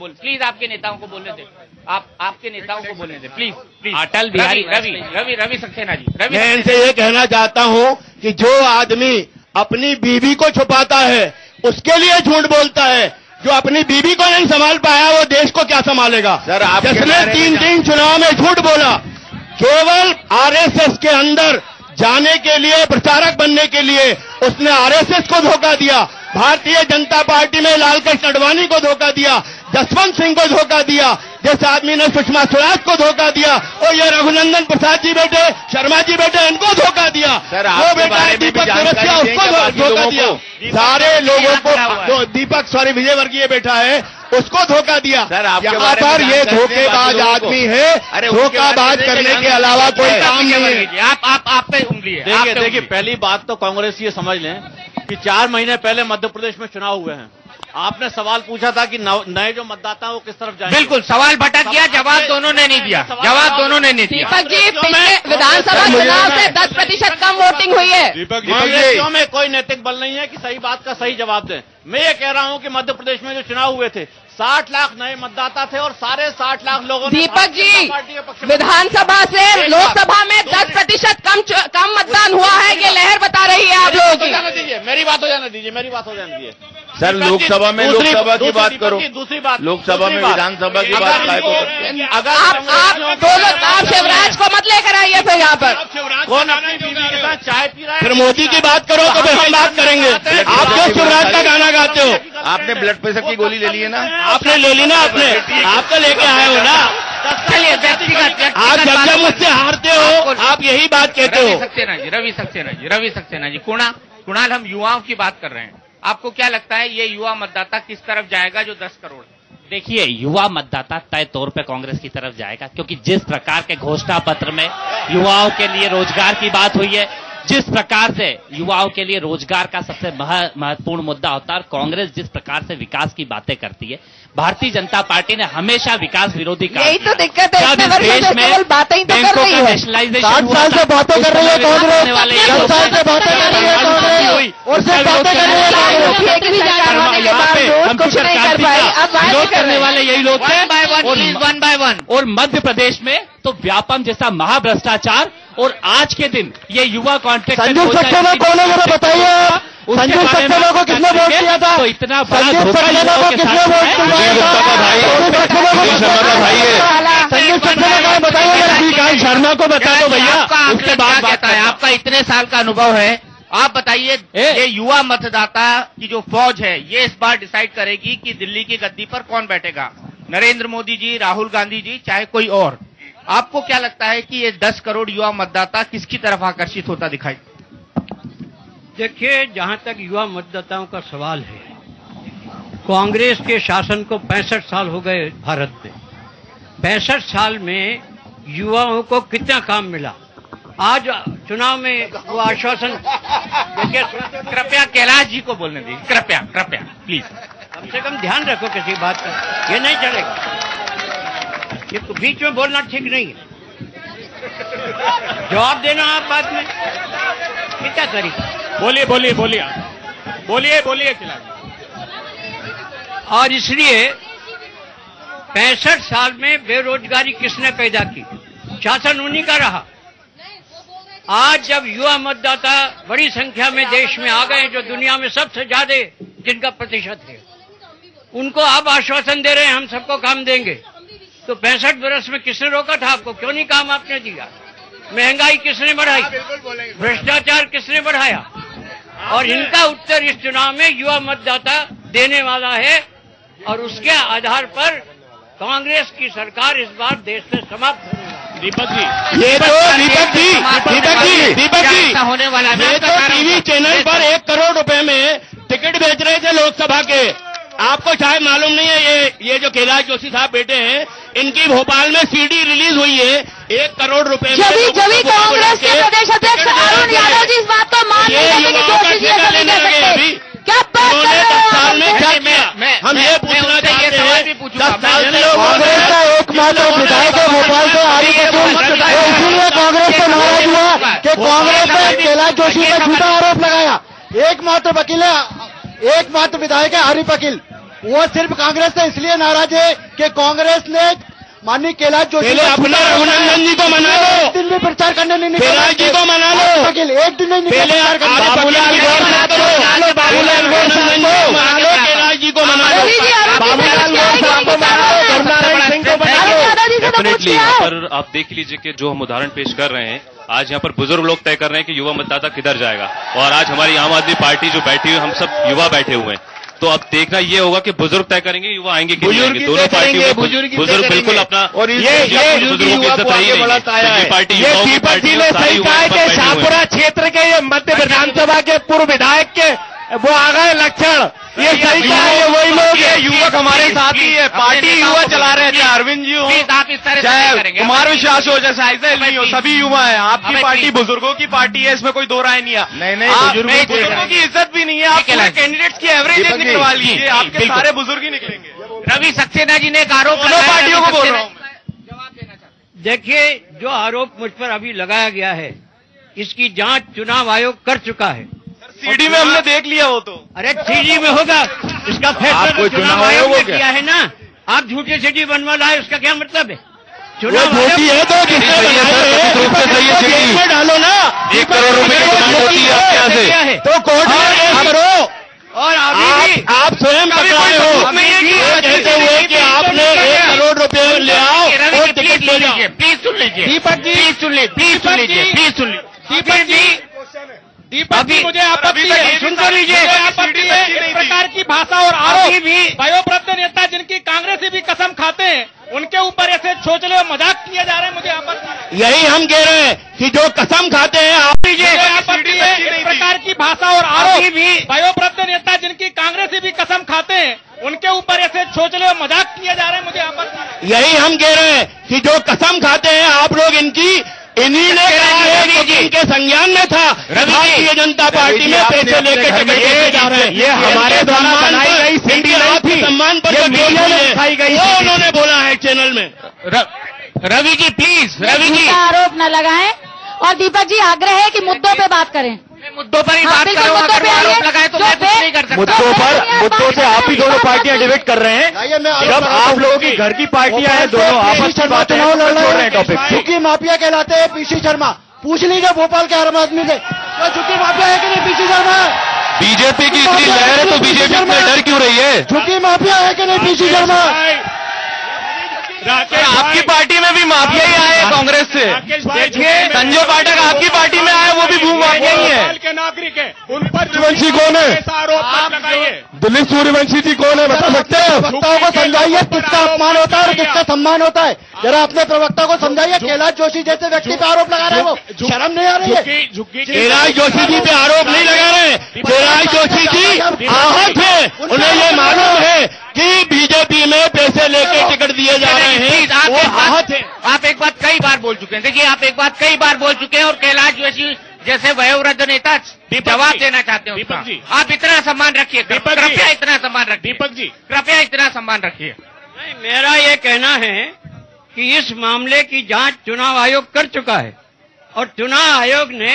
बोलने दे। आप आपके नेताओं को बोलने दे प्लीज। अटल बिहारी रवि सक्सेना जी। मैं इनसे ये कहना चाहता हूँ कि जो आदमी अपनी बीवी को छुपाता है उसके लिए झूठ बोलता है, जो अपनी बीवी को नहीं संभाल पाया वो देश को क्या संभालेगा? सर, जिसने 3 चुनाव में झूठ बोला, केवल आरएसएस के अंदर जाने के लिए, प्रचारक बनने के लिए उसने आरएसएस को धोखा दिया, भारतीय जनता पार्टी में लालकृष्ण आडवाणी को धोखा दिया, जसवंत सिंह को धोखा दिया, जिस आदमी ने सुषमा स्वराज को धोखा दिया, और ये रघुनंदन प्रसाद जी बेटे, शर्मा जी बेटे, इनको धोखा दिया। वो बेटा दीपक तिरसिया, उसको धोखा दिया। सारे लोगों को, जो दीपक विजयवर्गीय बैठा है उसको धोखा दिया। यहाँ पर ये धोखेबाज आदमी है, धोखाबाज करने के अलावा कोई काम नहीं है। आप पे उंगली है। देखिए, पहली बात तो कांग्रेस ये समझ लें कि 4 महीने पहले मध्य प्रदेश में चुनाव हुए हैं। आपने सवाल पूछा था कि नए जो मतदाता हैं वो किस तरफ जाएंगे। बिल्कुल, सवाल भटक गया, जवाब दोनों ने नहीं दिया। दीपक जी, पिछले विधानसभा चुनाव से 10% कम वोटिंग हुई है। कांग्रेसियों में कोई नैतिक बल नहीं है कि सही बात का सही जवाब दें। मैं ये कह रहा हूं कि मध्य प्रदेश में जो चुनाव हुए थे 60 लाख नए मतदाता थे और सारे 60 लाख लोगों ने दीपक जी, विधानसभा से लोकसभा में 10% कम मतदान हुआ है, ये लहर बता रही है आप लोगों की। मेरी बात हो जाने दीजिए। सर, लोकसभा में लोकसभा की बात करो। दूसरी बात, लोकसभा में विधानसभा की बात अगर आप शिवराज को मत लेकर आइए फिर यहाँ पर। कौन अपनी बीवी के साथ चाय पी रहा है? फिर मोदी की बात करो तो फिर हम बात करेंगे। आप क्यों शिवराज का गाना गाते हो? आपने ब्लड प्रेशर की गोली ले ली है ना? आपने ले ली ना, आप तो लेके आए हो ना। चलिए, व्यक्तिगत आप जब मुझसे हारते हो आप यही बात कहते हो। रवि सक्सेना जी, कुणा कुणाल, हम युवाओं की बात कर रहे हैं, आपको क्या लगता है ये युवा मतदाता किस तरफ जाएगा जो 10 करोड़? देखिए, युवा मतदाता तय तौर पे कांग्रेस की तरफ जाएगा, क्योंकि जिस प्रकार के घोषणा पत्र में युवाओं के लिए रोजगार की बात हुई है, जिस प्रकार से युवाओं के लिए रोजगार का सबसे महत्वपूर्ण मुद्दा होता है, और कांग्रेस जिस प्रकार से विकास की बातें करती है, भारतीय जनता पार्टी ने हमेशा विकास विरोधी काम यही तो दिक्कत है, जब इस देश में केवल बातें ही तो कर रही है। 60 साल से बातें कर रही है कांग्रेस, 10 साल से बातें कर रही है कांग्रेस, और सिर्फ बातें कर रही है कांग्रेस। कुछ नहीं कर पाए, अब विरोध करने वाले यही लोग थे। One by one. और मध्य प्रदेश में तो व्यापम जैसा महाभ्रष्टाचार, और आज के दिन ये युवा कॉन्ट्रैक्ट संजीव सक्सेना कौन है जरा बताइए आप? संजीव सक्सेना को किसने वोट दिया था? तो इतना बड़ा संजीव सक्सेना को किसने वोट दिया था? संजीव सक्सेना का बताइए, शर्मा को बता दो भैया। उसके बाद कहता है, आपका इतने साल का अनुभव है, आप बताइए ये युवा मतदाता की जो फौज है ये इस बार डिसाइड करेगी कि दिल्ली की गद्दी पर कौन बैठेगा, नरेंद्र मोदी जी, राहुल गांधी जी, चाहे कोई और। आपको क्या लगता है कि ये 10 करोड़ युवा मतदाता किसकी तरफ आकर्षित होता दिखाई? देखिए, जहां तक युवा मतदाताओं का सवाल है, कांग्रेस के शासन को 65 साल हो गए भारत में। 65 साल में युवाओं को कितना काम मिला? आज चुनाव में वो आश्वासन, देखिए, कृपया कैलाश जी को बोलने दीजिए, कृपया प्लीज। कम से कम ध्यान रखो किसी बात का, ये नहीं चलेगा, ये तो बीच में बोलना ठीक नहीं है। जवाब देना आप बाद में, क्या करिए? बोलिए खिलाड़ी। और इसलिए 65 साल में बेरोजगारी किसने पैदा की? शासन उन्हीं का रहा। आज जब युवा मतदाता बड़ी संख्या में देश में आ गए, जो दुनिया में सबसे ज्यादा जिनका प्रतिशत है, उनको आप आश्वासन दे रहे हैं हम सबको काम देंगे। तो 65 वर्ष में किसने रोका था आपको? क्यों नहीं काम आपने दिया? महंगाई किसने बढ़ाई? भ्रष्टाचार किसने बढ़ाया? और इनका उत्तर इस चुनाव में युवा मतदाता देने वाला है, और उसके आधार पर कांग्रेस की सरकार इस बार देश से समाप्त होने वाली। दीपक जी, ये तो दीपक जी होने वाला है। ये तो टीवी चैनल पर 1 करोड़ रुपए में टिकट बेच रहे थे लोकसभा के। आपको शायद मालूम नहीं है, ये जो कैलाश जोशी साहब बैठे हैं, इनकी भोपाल में सीडी रिलीज हुई है 1 करोड़ रुपए में। जब कांग्रेस के प्रदेश अध्यक्ष अरुण यादव जी इस बात को मान नहीं सकते कि जोशी जी ऐसा नहीं कर सकते। क्या बात कर रहे हैं? 10 साल में क्या किया? हम ये पूछना चाहते हैं, 10 साल से कांग्रेस का एकमात्र विधायक है भोपाल से आरिफ अकील, इसीलिए कांग्रेस से नाराज हुआ कि कांग्रेस ने कैलाश जोशी पर झूठा आरोप लगाया। एकमात्र वकील है, एकमात्र विधायक है आरिफ अकील, वो सिर्फ कांग्रेस से इसलिए नाराज है कि कांग्रेस ने माननीय कैलाश जोशी अपना रघुनंदन जी को मना लो, एक दिन भी प्रचार करने नहीं निकला। कैलाश जी को मना लो, वकील एक दिन नहीं निकला प्रचार करने। बाबूलाल गौर साहब को, बाबूलाल गौर साहब को मना लो, कैलाश जी को मना लो, बाबूलाल गौर साहब को मना लो, करुणाराय सिंह को मना लो। डेफिनेटली यहाँ पर आप देख लीजिए कि जो हम उदाहरण पेश कर रहे हैं, आज यहाँ पर बुजुर्ग लोग तय कर रहे हैं कि युवा मतदाता किधर जाएगा, और आज हमारी आम आदमी पार्टी जो बैठी हुई, हम सब युवा बैठे हुए हैं। तो अब देखना ये होगा कि बुजुर्ग तय करेंगे युवा आएंगे कि नहीं आएंगे। दोनों पार्टियों में बुजुर्ग बिल्कुल अपना, और ये बुजुर्गों की इज्जत रही नहीं। पार्टी ये दीपक जी ने सही कहा है कि शाहपुरा क्षेत्र के ये मध्य विधानसभा के पूर्व विधायक के वो आ गए लक्षण, ये सही कहा है। वही लोग, ये युवक हमारे साथ ही है, पार्टी युवा चला रहे हैं, चाहे अरविंद जी हो, चाहे कुमार विश्वास हो, चाहे साइजा इल्मी हो, सभी युवा है। आपकी पार्टी बुजुर्गों की पार्टी है, इसमें कोई दो राय नहीं है। नहीं, बुजुर्गों की इज्जत भी नहीं है। आप कैंडिडेट्स की एवरेज निकलवा लीजिए, आपके सारे बुजुर्ग ही निकलेंगे। रवि सक्सेना जी ने एक आरोप दोनों पार्टियों को बोल रहा हूँ। देखिए, जो आरोप मुझ पर अभी लगाया गया है, इसकी जांच चुनाव आयोग कर चुका है। सीडी में हमने देख लिया वो तो। अरे सीडी में होगा, इसका फैसला तो चुनाव आयोग ने किया है ना। आप झूठे सीडी बनवा लाए, उसका क्या मतलब है? चुनाव झूठी है तो जिसमें डालो ना, 1 करोड़ रुपए की डिमांड होती है आपके यहाँ से, तो कोर्ट में करो। और अभी आप स्वयं पकड़ाए हो, कहते हुए कि आपने 1 करोड़ रुपए ले आओ और टिकट ले जाओ। प्लीज सुन लीजिए दीपक जी, प्लीज सुन लीजिए, प्लीज सुन लीजिए, प्लीज सुन लीजिए। दीपक जी, दीपक जी मुझे आपत्ति है, सुन तो लीजिए, आपत्ति है इस प्रकार की भाषा और आरोप भी वयोवृद्ध नेता जिनकी कांग्रेसी भी कसम खाते हैं उनके ऊपर ऐसे छोचले और मजाक किए जा रहे हैं, मुझे आपत्ति। यही हम कह रहे हैं कि जो कसम खाते हैं आप लीजिए, आपत्ति है इस प्रकार की भाषा और आरोप भी वयोवृद्ध नेता जिनकी कांग्रेसी भी कसम खाते हैं उनके ऊपर ऐसे छोचले और मजाक किए जा रहे हैं, मुझे आपत्ति। यही हम कह रहे हैं कि जो कसम खाते हैं आप लोग इन्हीं ने इनके संज्ञान में था भारतीय जनता पार्टी में पैसे लेके टिकट जा रहे हैं। ये हमारे द्वारा बनाई गई सीडी नहीं थी, सम्मान पर दिखाई गई, वो उन्होंने बोला है चैनल में। रवि जी प्लीज, रवि जी आरोप न लगाएं और दीपक जी आग्रह है कि मुद्दों पे बात करें। मुद्दों पर ही बात करो, अगर आरोप लगाए तो मैं कुछ नहीं कर सकता। मुद्दों से आप ही दोनों पार्टियां डिबेट कर रहे हैं, जब आप लोगों की घर की पार्टियां हैं, दोनों आपस में बातें छोड़ रहे हैं टॉपिक। झुग्गी माफिया कहलाते हैं पीसी शर्मा, पूछ लीजिए भोपाल के आम आदमी से, झुग्गी माफिया है कि नहीं पीसी शर्मा? बीजेपी की इतनी लहर है तो बीजेपी में डर क्यों रही है? झुग्गी माफिया है कि नहीं पीसी शर्मा? आपकी पार्टी में भी माफिया ही आए कांग्रेस से। देखिए संजय पाठक आपकी पार्टी में आए, वो भी भू माफिया ही है। के नागरिक है, उन पर सूर्यवंशी कौन है? आरोप लगाइए। दिलीप सूर्यवंशी जी कौन है बता सकते हैं? प्रवक्ताओं को समझाइए किसका अपमान होता है और किसका सम्मान होता है। जरा अपने प्रवक्ता को समझाइए। कैलाश जोशी जैसे व्यक्ति पे आरोप लगा रहे हैं, वो शर्म नहीं आ रही है? कैलाश जोशी जी पे आरोप नहीं लगा रहे, कैलाश जोशी जी आहत है, उन्हें ये मालूम है कि बीजेपी में पैसे लेके टिकट दिए जा रहे हैं, आप एक बात कई बार बोल चुके हैं। देखिए आप एक बात कई बार बोल चुके हैं और कैलाश जोशी जैसे वयोवृद्ध नेता जवाब देना चाहते हैं। दीपक जी आप इतना सम्मान रखिए, कृपया इतना सम्मान रखिए। दीपक जी कृपया इतना सम्मान रखिए। मेरा ये कहना है कि इस मामले की जांच चुनाव आयोग कर चुका है और चुनाव आयोग ने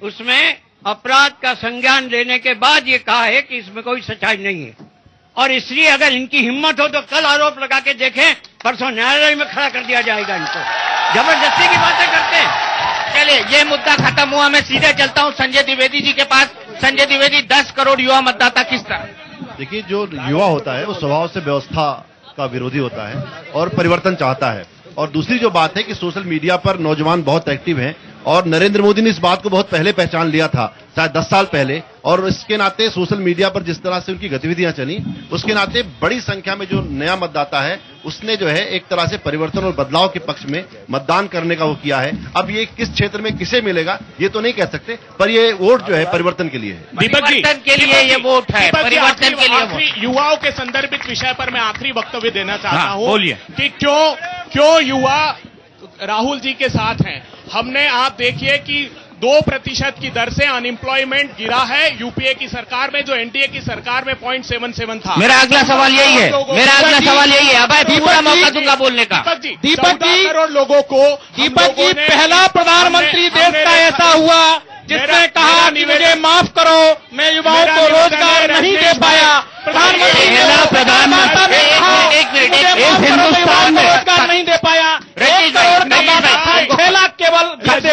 उसमें अपराध का संज्ञान लेने के बाद ये कहा है कि इसमें कोई सच्चाई नहीं है। और इसलिए अगर इनकी हिम्मत हो तो कल आरोप लगा के देखें, परसों न्यायालय में खड़ा कर दिया जाएगा इनको। जबरदस्ती की बातें करते हैं। चलिए ये मुद्दा खत्म हुआ, मैं सीधे चलता हूं संजय द्विवेदी जी के पास। संजय द्विवेदी 10 करोड़ युवा मतदाता किस तरह? देखिए जो युवा होता है वो स्वभाव से व्यवस्था का विरोधी होता है और परिवर्तन चाहता है। और दूसरी जो बात है कि सोशल मीडिया पर नौजवान बहुत एक्टिव हैं और नरेंद्र मोदी ने इस बात को बहुत पहले पहचान लिया था, शायद 10 साल पहले, और इसके नाते सोशल मीडिया पर जिस तरह से उनकी गतिविधियां चली उसके नाते बड़ी संख्या में जो नया मतदाता है उसने जो है एक तरह से परिवर्तन और बदलाव के पक्ष में मतदान करने का वो किया है। अब ये किस क्षेत्र में किसे मिलेगा ये तो नहीं कह सकते, पर ये वोट जो है परिवर्तन के लिए है। परिवर्तन के लिए ये वोट है, परिवर्तन के लिए। युवाओं के संदर्भित विषय पर मैं आखिरी वक्तव्य देना चाहता हूं। बोलिए कि क्यों युवा राहुल जी के साथ हैं। हमने आप देखिए कि 2% की दर से अनएम्प्लॉयमेंट गिरा है यूपीए की सरकार में, जो एनडीए की सरकार में 0.77 था। मेरा अगला सवाल यही है, मेरा अगला सवाल यही है। अब पूरा मौका दूंगा बोलने का। दीपक जी करोड़ लोगों को, दीपक जी पहला प्रधानमंत्री देश का ऐसा हुआ जिसने कहा कि मुझे माफ करो, मैं युवाओं को रोजगार नहीं दे पाया। प्रधानमंत्री हिंदुस्तान में रोजगार नहीं दे पाया। 1 करोड़ का बात था, 6 लाख केवल।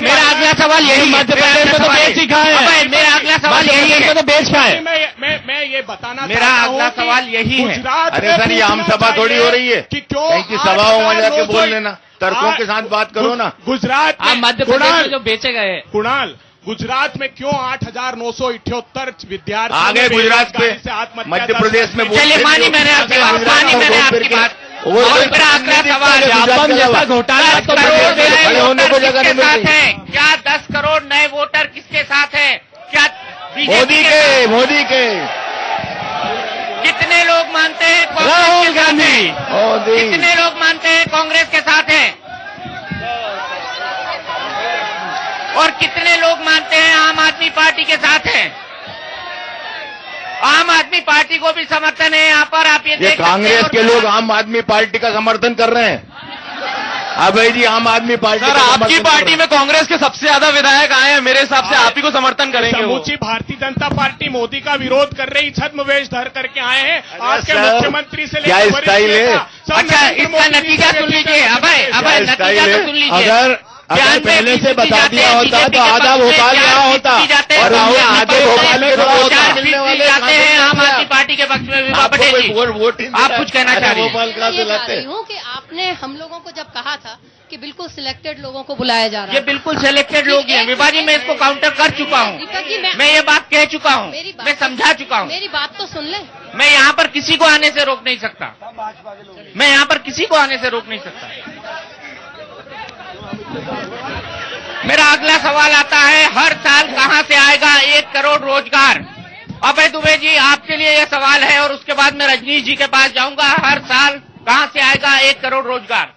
मेरा अगला सवाल यही है। मध्य प्रदेश में तो बेच ही खाए हैं। मेरा अगला सवाल यही है, तो बेच खाए। मैं ये बताना मेरा अगला सवाल यही है। अरे सर ये आम सभा थोड़ी हो रही है कि क्यों कहीं की सभाओं में जाके बोल लेना, तर्कों के साथ बात करो ना। गुजरात मध्य प्रदेश में जो बेचे गए। कुणाल, गुजरात में क्यों 8,978 विद्यार्थी आगे गुजरात पे, मध्य प्रदेश में चलिए मानी मैंने आपकी बात, मानी मैंने आपकी बात। और मेरा अगला सवाल जैसा घोटाला होने को जगह नहीं मिल रही। क्या 10 करोड़ नए वोटर किसके साथ हैं? क्या मोदी के कितने लोग मानते हैं राहुल गांधी? कितने लोग मानते हैं कांग्रेस के साथ हैं? और कितने लोग मानते हैं आम आदमी पार्टी के साथ हैं? आम आदमी पार्टी को भी समर्थन है यहाँ पर, आप ये कांग्रेस के लोग आम आदमी पार्टी का समर्थन कर रहे हैं। अभय जी आम आदमी पार्टी, सर आपकी पार्टी में कांग्रेस के सबसे ज्यादा विधायक आए हैं, मेरे हिसाब से आप ही को समर्थन करेंगे। समूची भारतीय जनता पार्टी मोदी का विरोध कर रही, छद्मवेश धर करके आए हैं। आज के मुख्यमंत्री से क्या स्टाइल है? अच्छा इसका नतीजा सुन लीजिए, अभय नतीजा तो सुन लीजिए। अगर अगर पहले से बता दिया होता तो आधा भोपाल यहाँ होता और आधे भोपाल में मिलने वाले जाते हैं आम आदमी पार्टी के पक्ष में। विभा पटेल जी, आप कुछ कहना चाह रही हूँ कि आपने हम लोगों को जब कहा था कि बिल्कुल सिलेक्टेड लोगों को बुलाया जा रहा है, ये बिल्कुल सिलेक्टेड लोग हैं विभा जी, मैं इसको काउंटर कर चुका हूँ, मैं ये बात कह चुका हूँ, मैं समझा चुका हूँ। मेरी बात तो सुन ले। मैं यहाँ पर किसी को आने से रोक नहीं सकता, मैं यहाँ पर किसी को आने से रोक नहीं सकता। मेरा अगला सवाल आता है, हर साल कहां से आएगा 1 करोड़ रोजगार? अभय दुबे जी, आपके लिए यह सवाल है और उसके बाद मैं रजनीश जी के पास जाऊंगा। हर साल कहां से आएगा 1 करोड़ रोजगार?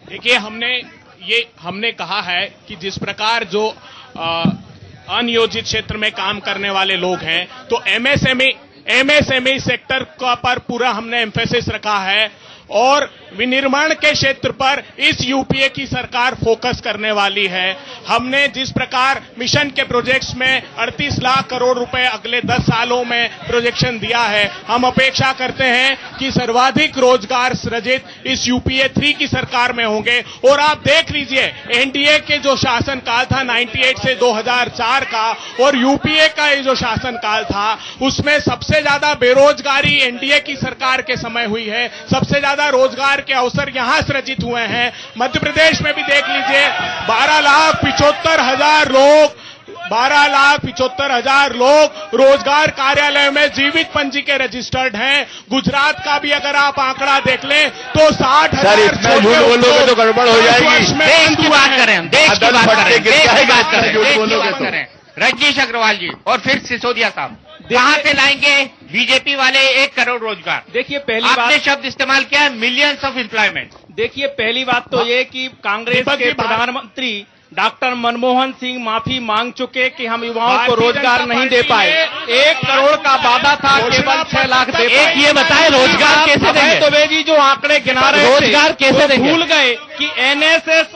देखिए, हमने कहा है कि जिस प्रकार जो अनियोजित क्षेत्र में काम करने वाले लोग हैं, तो एमएसएमई सेक्टर का पर पूरा हमने एम्फेसिस रखा है और विनिर्माण के क्षेत्र पर इस यूपीए की सरकार फोकस करने वाली है। हमने जिस प्रकार मिशन के प्रोजेक्ट्स में 38 लाख करोड़ रुपए अगले 10 सालों में प्रोजेक्शन दिया है, हम अपेक्षा करते हैं कि सर्वाधिक रोजगार सृजित इस यूपीए 3 की सरकार में होंगे। और आप देख लीजिए, एनडीए के जो शासनकाल था 98 से 2004 का और यूपीए का ये जो शासनकाल था, उसमें सबसे ज्यादा बेरोजगारी एनडीए की सरकार के समय हुई है, सबसे ज्यादा रोजगार के अवसर यहां सृजित हुए हैं। मध्य प्रदेश में भी देख लीजिए, 12,75,000 लोग रोजगार कार्यालय में जीवित पंजी के रजिस्टर्ड हैं। गुजरात का भी अगर आप आंकड़ा देख लें तो 60,000 बोलोगे तो गड़बड़ हो जाएगी। देश की बात करें, देश की बात करें। रजनीश अग्रवाल जी और फिर सिसोदिया साहब, कहां से लाएंगे बीजेपी वाले 1 करोड़ रोजगार? देखिए, पहली आपने बात शब्द इस्तेमाल किया है मिलियंस ऑफ एम्प्लॉयमेंट। देखिए, पहली बात तो ये कि कांग्रेस के प्रधानमंत्री डॉक्टर मनमोहन सिंह माफी मांग चुके कि हम युवाओं को रोजगार नहीं दे पाए। 1 करोड़ का वादा था, केवल 6 लाख दे पाए। ये बताएं रोजगार कैसे देंगे? दुबे जी जो आंकड़े गिना रहे थे, रोजगार कैसे देंगे? भूल गए कि एनएसएस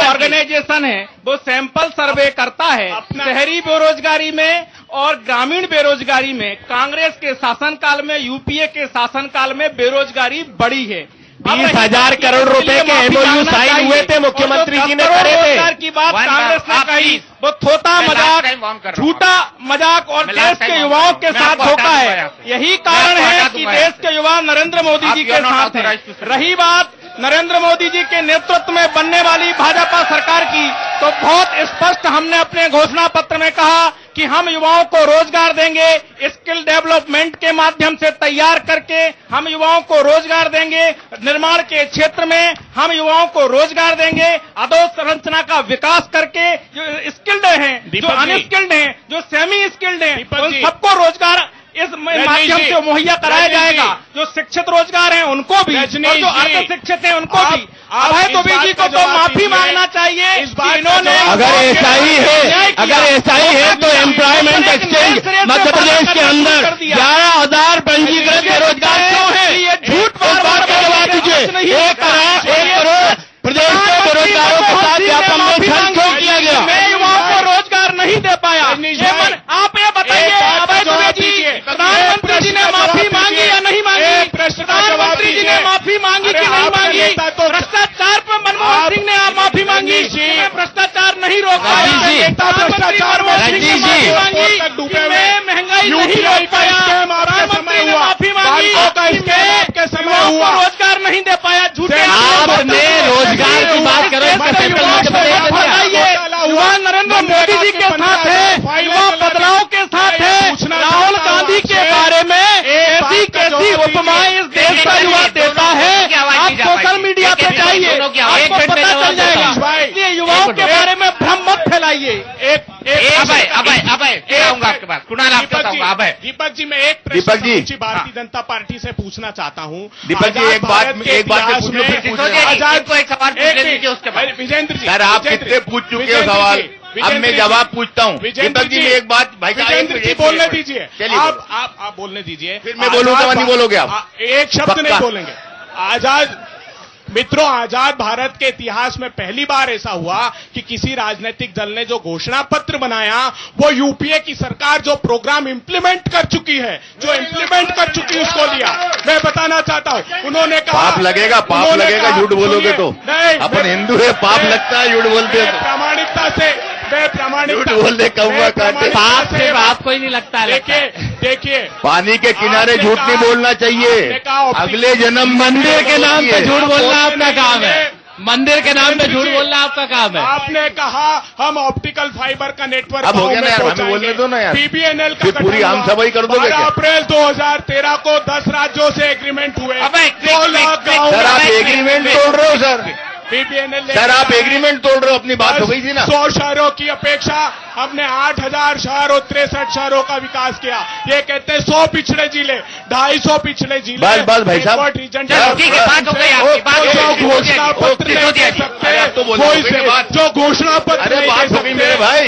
ऑर्गेनाइजेशन है, वो सैंपल सर्वे करता है शहरी बेरोजगारी में और ग्रामीण बेरोजगारी में। कांग्रेस के शासनकाल में, यूपीए के शासनकाल में बेरोजगारी बढ़ी है। 20,000 करोड़ रुपए के एमओयू साइन हुए थे, मुख्यमंत्री जी ने करे थे। रोजगार की बात कांग्रेस ने कही, वो थोथा मजाक, झूठा मजाक और देश के युवाओं के साथ धोखा है। यही कारण है कि देश के युवा नरेंद्र मोदी जी के साथ हैं। रही बात नरेंद्र मोदी जी के नेतृत्व में बनने वाली भाजपा सरकार की, तो बहुत स्पष्ट हमने अपने घोषणा पत्र में कहा कि हम युवाओं को रोजगार देंगे, स्किल डेवलपमेंट के माध्यम से तैयार करके हम युवाओं को रोजगार देंगे, निर्माण के क्षेत्र में हम युवाओं को रोजगार देंगे, अधोसंरचना का विकास करके जो स्किल्ड हैं, जो अनस्किल्ड हैं, जो सेमी स्किल्ड हैं, उन सबको रोजगार इस माध्यम से मुहैया कराया जाएगा। जो शिक्षित रोजगार हैं उनको भी और जो अर्ध शिक्षित हैं उनको भी। अभय दुबे जी को तो माफी मांगना चाहिए। इन्होंने अगर ऐसा ही है तो एम्प्लॉयमेंट एक्सचेंज मध्य प्रदेश के अंदर 11,000 पंजीकृत बेरोजगार क्यों है? ये झूठ बार करवा दीजिए। 1 करोड़ प्रदेश के बेरोजगारों के साथ व्यापम में छल क्यों किया गया? मैं युवाओं को रोजगार नहीं दे पाया। आप ये बताइए, अभय दुबे जी, प्रधानमंत्री जी ने माफी मांगी या नहीं मांगी? प्रधानमंत्री जी ने माफी मांगी कि नहीं मांगी? भ्रष्टाचार पर मनमोहन सिंह ने आप माफी मांगी, भ्रष्टाचार नहीं रोक पाया। भ्रष्टाचार मैं महंगाई नहीं रोक पाया, प्रधानमंत्री ने माफी मांगी, रोजगार नहीं दे पाया। झूठे आपने रोजगार की बात करो, युवा नरेंद्र मोदी जी के साथ है, युवा बदलाव के साथ है। राहुल गांधी के बारे में ऐसी कैसी उपमाएं इस देश का युवा देता है? आप सोशल मीडिया पे जाइए, आपको पता चल जाएगा। इसलिए युवाओं के बारे में भ्रम मत फैलाइए। आऊंगा आपके पास, कुणाल आपको बताऊंगा। अभय दीपक जी, मैं एक प्रश्न भारतीय जनता पार्टी से पूछना चाहता हूँ। दीपक जी, एक बात को एक सवाल पूछ लीजिए उसके बाद। विजेंद्र जी, सर आप कितने पूछ चुके हो सवाल, अब मैं जवाब पूछता हूँ। दीपक जी, एक बात भाई विजेंद्र जी बोलने दीजिए, आप बोलने दीजिए। फिर मैं बोलूंगा, नहीं बोलोगे आप? एक शब्द नहीं बोलेंगे। आजाद मित्रों, आजाद भारत के इतिहास में पहली बार ऐसा हुआ कि किसी राजनीतिक दल ने जो घोषणा पत्र बनाया वो यूपीए की सरकार जो प्रोग्राम इंप्लीमेंट कर चुकी है, जो इंप्लीमेंट कर चुकी है उसको लिया। मैं बताना चाहता हूं, उन्होंने कहा पाप लगेगा झूठ बोलोगे तो। अपन हिंदू है, पाप लगता है झूठ बोलते हैं। प्रामाणिकता से झूठ बोलने कौवा काटे। पाप से आपको ही नहीं लगता है। देखिए पानी के किनारे झूठ नहीं बोलना चाहिए। अगले जन्म मंदिर के नाम पे झूठ बोलना आपका काम है। मंदिर के नाम पे झूठ बोलना आपका काम है। आपने कहा हम ऑप्टिकल फाइबर का नेटवर्क अब हो गया ना यार, हमें बोलने दो ना यार। बीबीएनएल का पूरी आम सभाई कर दोगे क्या? अप्रैल 2013 को 10 राज्यों से एग्रीमेंट हुए। सर आप एग्रीमेंट तोड़ रहे हो सर। बीबीएनएल सर आप एग्रीमेंट तोड़ रहे हो, अपनी बात हो गई थी ना। 100 शहरों की अपेक्षा हमने 8000 शहर और 63 शहरों का विकास किया। ये कहते हैं 100 पिछड़े जिले, 250 पिछड़े जिले। बस भाई साहब, ठीक है, बात हो गई आपकी, बात हो गई। घोषणा पत्र नहीं दे सकते, जो घोषणा पत्र अरे बात हो गई मेरे भाई,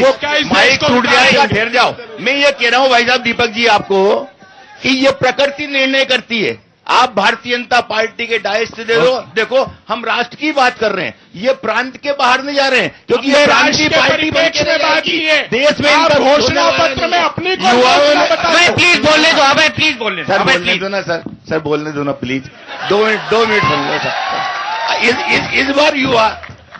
माइक टूट जाएगा, ठहर जाओ। मैं ये कह रहा हूँ भाई साहब दीपक जी आपको कि ये प्रकृति निर्णय करती है। आप भारतीय जनता पार्टी के डायस से देखो हम राष्ट्र की बात कर रहे हैं, ये प्रांत के बाहर नहीं जा रहे हैं, क्योंकि ये प्रांतीय पार्टी बात की है। देश में इनका घोषणा पत्र में अपनी प्लीज बोलने दो, हमें प्लीज बोलने सर, बोलने दो ना सर बोलने दो ना please. 2 minute soon low sir. इस बार युवा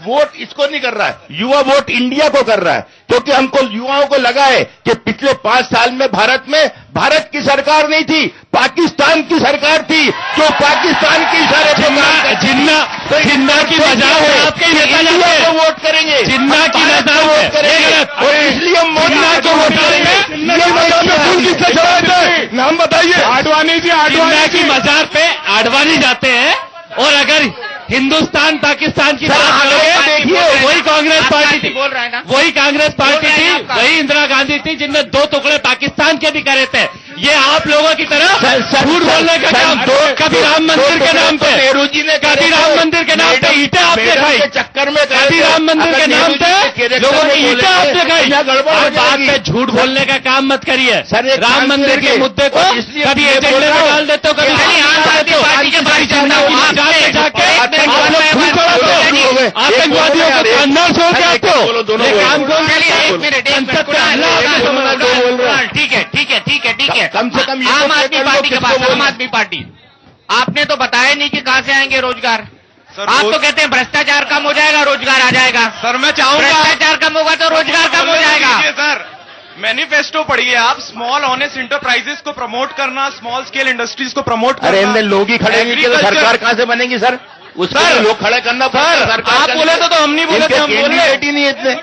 वोट इसको नहीं कर रहा है, युवा वोट इंडिया को कर रहा है, क्योंकि हमको युवाओं को लगा है कि पिछले 5 साल में भारत की सरकार नहीं थी, पाकिस्तान की सरकार थी, जो पाकिस्तान की इशारे पे जिन्ना की मजाक है आपके नेता को वोट करेंगे, जिन्ना की मजाक वोट करेंगे और इसलिए हम मोदी को वोट करेंगे। नाम बताइए। आडवाणी जी, जिन्ना की मजार पे आडवाणी जाते हैं, और अगर हिंदुस्तान पाकिस्तान की बात करोगे वही कांग्रेस पार्टी थी, बोल रहा है ना, वही कांग्रेस पार्टी थी, वही इंदिरा गांधी थी जिनने 2 टुकड़े पाकिस्तान के भी करे थे। ये आप लोगों की तरह झूठ बोलने का काम, कभी राम मंदिर के नाम पे नेहरू जी ने, कभी राम मंदिर के नाम पे ईंटें आपने खाई, चक्कर में कभी राम मंदिर के नाम पे लोगों की ईंटें आपने खाई। बात पे झूठ बोलने का काम मत करिए। राम मंदिर के मुद्दे को कभी एजेंडे में डाल देते हो, कभी आतंकवादियों को अंदर छोड़ के आते हो। ठीक है। कम से कम आम आदमी पार्टी के पास, आम आदमी पार्टी, आपने तो बताया नहीं कि कहां से आएंगे रोजगार। आप तो कहते हैं भ्रष्टाचार कम हो जाएगा, रोजगार आ जाएगा। सर मैं चाहूंगा भ्रष्टाचार कम होगा तो रोजगार कम हो जाएगा। सर मैनिफेस्टो पढ़िए आप, स्मॉल ऑनेस्ट इंटरप्राइजेस को प्रमोट करना, स्मॉल स्केल इंडस्ट्रीज को प्रमोट करना। अरे लोग ही खड़े नहीं, तो सरकार कहां से बनेगी सर? उसके लोग खड़े करना पड़ेगा। आप बोले तो हम नहीं बोले थे, हम कैंडिडेट ही नहीं इतने।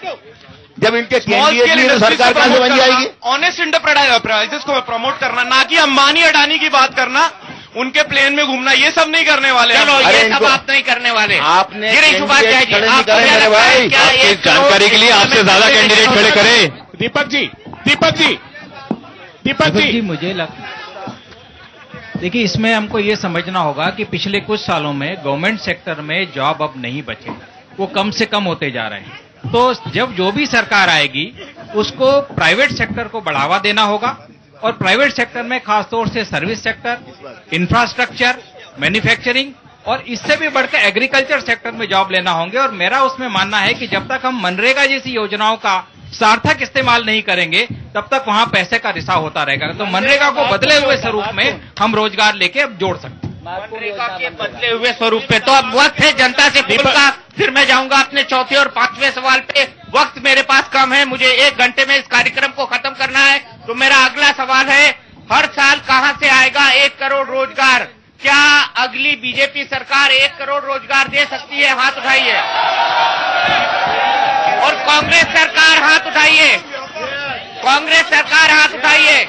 जब इनके कैंडिडेट नहीं तो सरकार कहां से बन जाएगी? ऑनेस्ट इंटरप्राइजेस को प्रमोट करना, ना कि अंबानी अडानी की बात करना, उनके प्लेन में घूमना, ये सब नहीं करने वाले। चलो ये सब आप नहीं करने वाले। आपने भाई जानकारी के लिए आपसे ज्यादा कैंडिडेट खड़े करें। दीपक जी मुझे देखिए, इसमें हमको ये समझना होगा कि पिछले कुछ सालों में गवर्नमेंट सेक्टर में जॉब अब नहीं बचे, वो कम से कम होते जा रहे हैं। तो जब जो भी सरकार आएगी उसको प्राइवेट सेक्टर को बढ़ावा देना होगा, और प्राइवेट सेक्टर में खासतौर से सर्विस सेक्टर, इंफ्रास्ट्रक्चर, मैन्युफैक्चरिंग और इससे भी बढ़कर एग्रीकल्चर सेक्टर में जॉब लेना होंगे। और मेरा उसमें मानना है कि जब तक हम मनरेगा जैसी योजनाओं का सार्थक इस्तेमाल नहीं करेंगे तब तक वहां पैसे का रिसाव होता रहेगा। तो मनरेगा को बदले हुए स्वरूप में हम रोजगार लेके अब जोड़ सकते हैं। मनरेगा के बदले हुए स्वरूप पे तो अब वक्त है जनता से खुलकर। फिर मैं जाऊंगा अपने चौथे और 5वें सवाल पे। वक्त मेरे पास कम है, मुझे 1 घंटे में इस कार्यक्रम को खत्म करना है। तो मेरा अगला सवाल है, हर साल कहां से आएगा 1 करोड़ रोजगार? क्या अगली बीजेपी सरकार 1 करोड़ रोजगार दे सकती है? हाथ उठाइए। और कांग्रेस सरकार हाथ उठाइए। कांग्रेस सरकार हाथ उठाइए।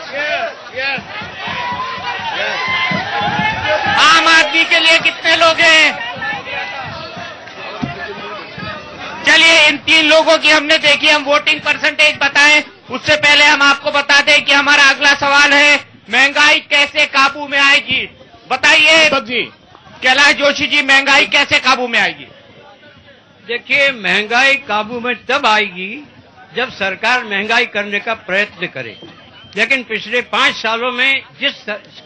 आम आदमी के लिए कितने लोग हैं? चलिए इन 3 लोगों की हमने देखी, हम वोटिंग परसेंटेज बताएं। उससे पहले हम आपको बता दें कि हमारा अगला सवाल है, महंगाई कैसे काबू में आएगी? बताइए कैलाश जोशी जी, महंगाई कैसे काबू में आएगी? देखिए, महंगाई काबू में तब आएगी जब सरकार महंगाई करने का प्रयत्न करे। लेकिन पिछले 5 सालों में जिस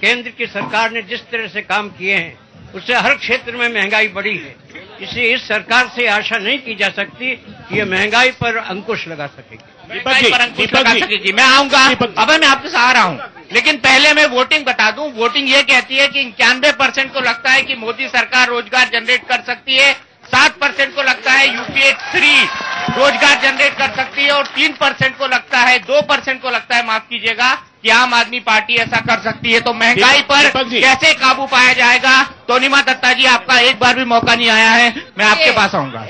केंद्र की सरकार ने जिस तरह से काम किए हैं उससे हर क्षेत्र में महंगाई बढ़ी है। इसलिए इस सरकार से आशा नहीं की जा सकती कि ये महंगाई पर अंकुश लगा सकेगी। दीपक जी मैं आऊंगा, अब मैं आपके साथ आ रहा हूँ, लेकिन पहले मैं वोटिंग बता दूं। वोटिंग ये कहती है कि 91% को लगता है कि मोदी सरकार रोजगार जनरेट कर सकती है, 7% को लगता है यूपीए 3 रोजगार जनरेट कर सकती है और 3% को लगता है, 2% को लगता है, माफ कीजिएगा, कि आम आदमी पार्टी ऐसा कर सकती है। तो महंगाई पर कैसे काबू पाया जाएगा? तोनिमा दत्ता जी, आपका एक बार भी मौका नहीं आया है, मैं आपके पास आऊंगा।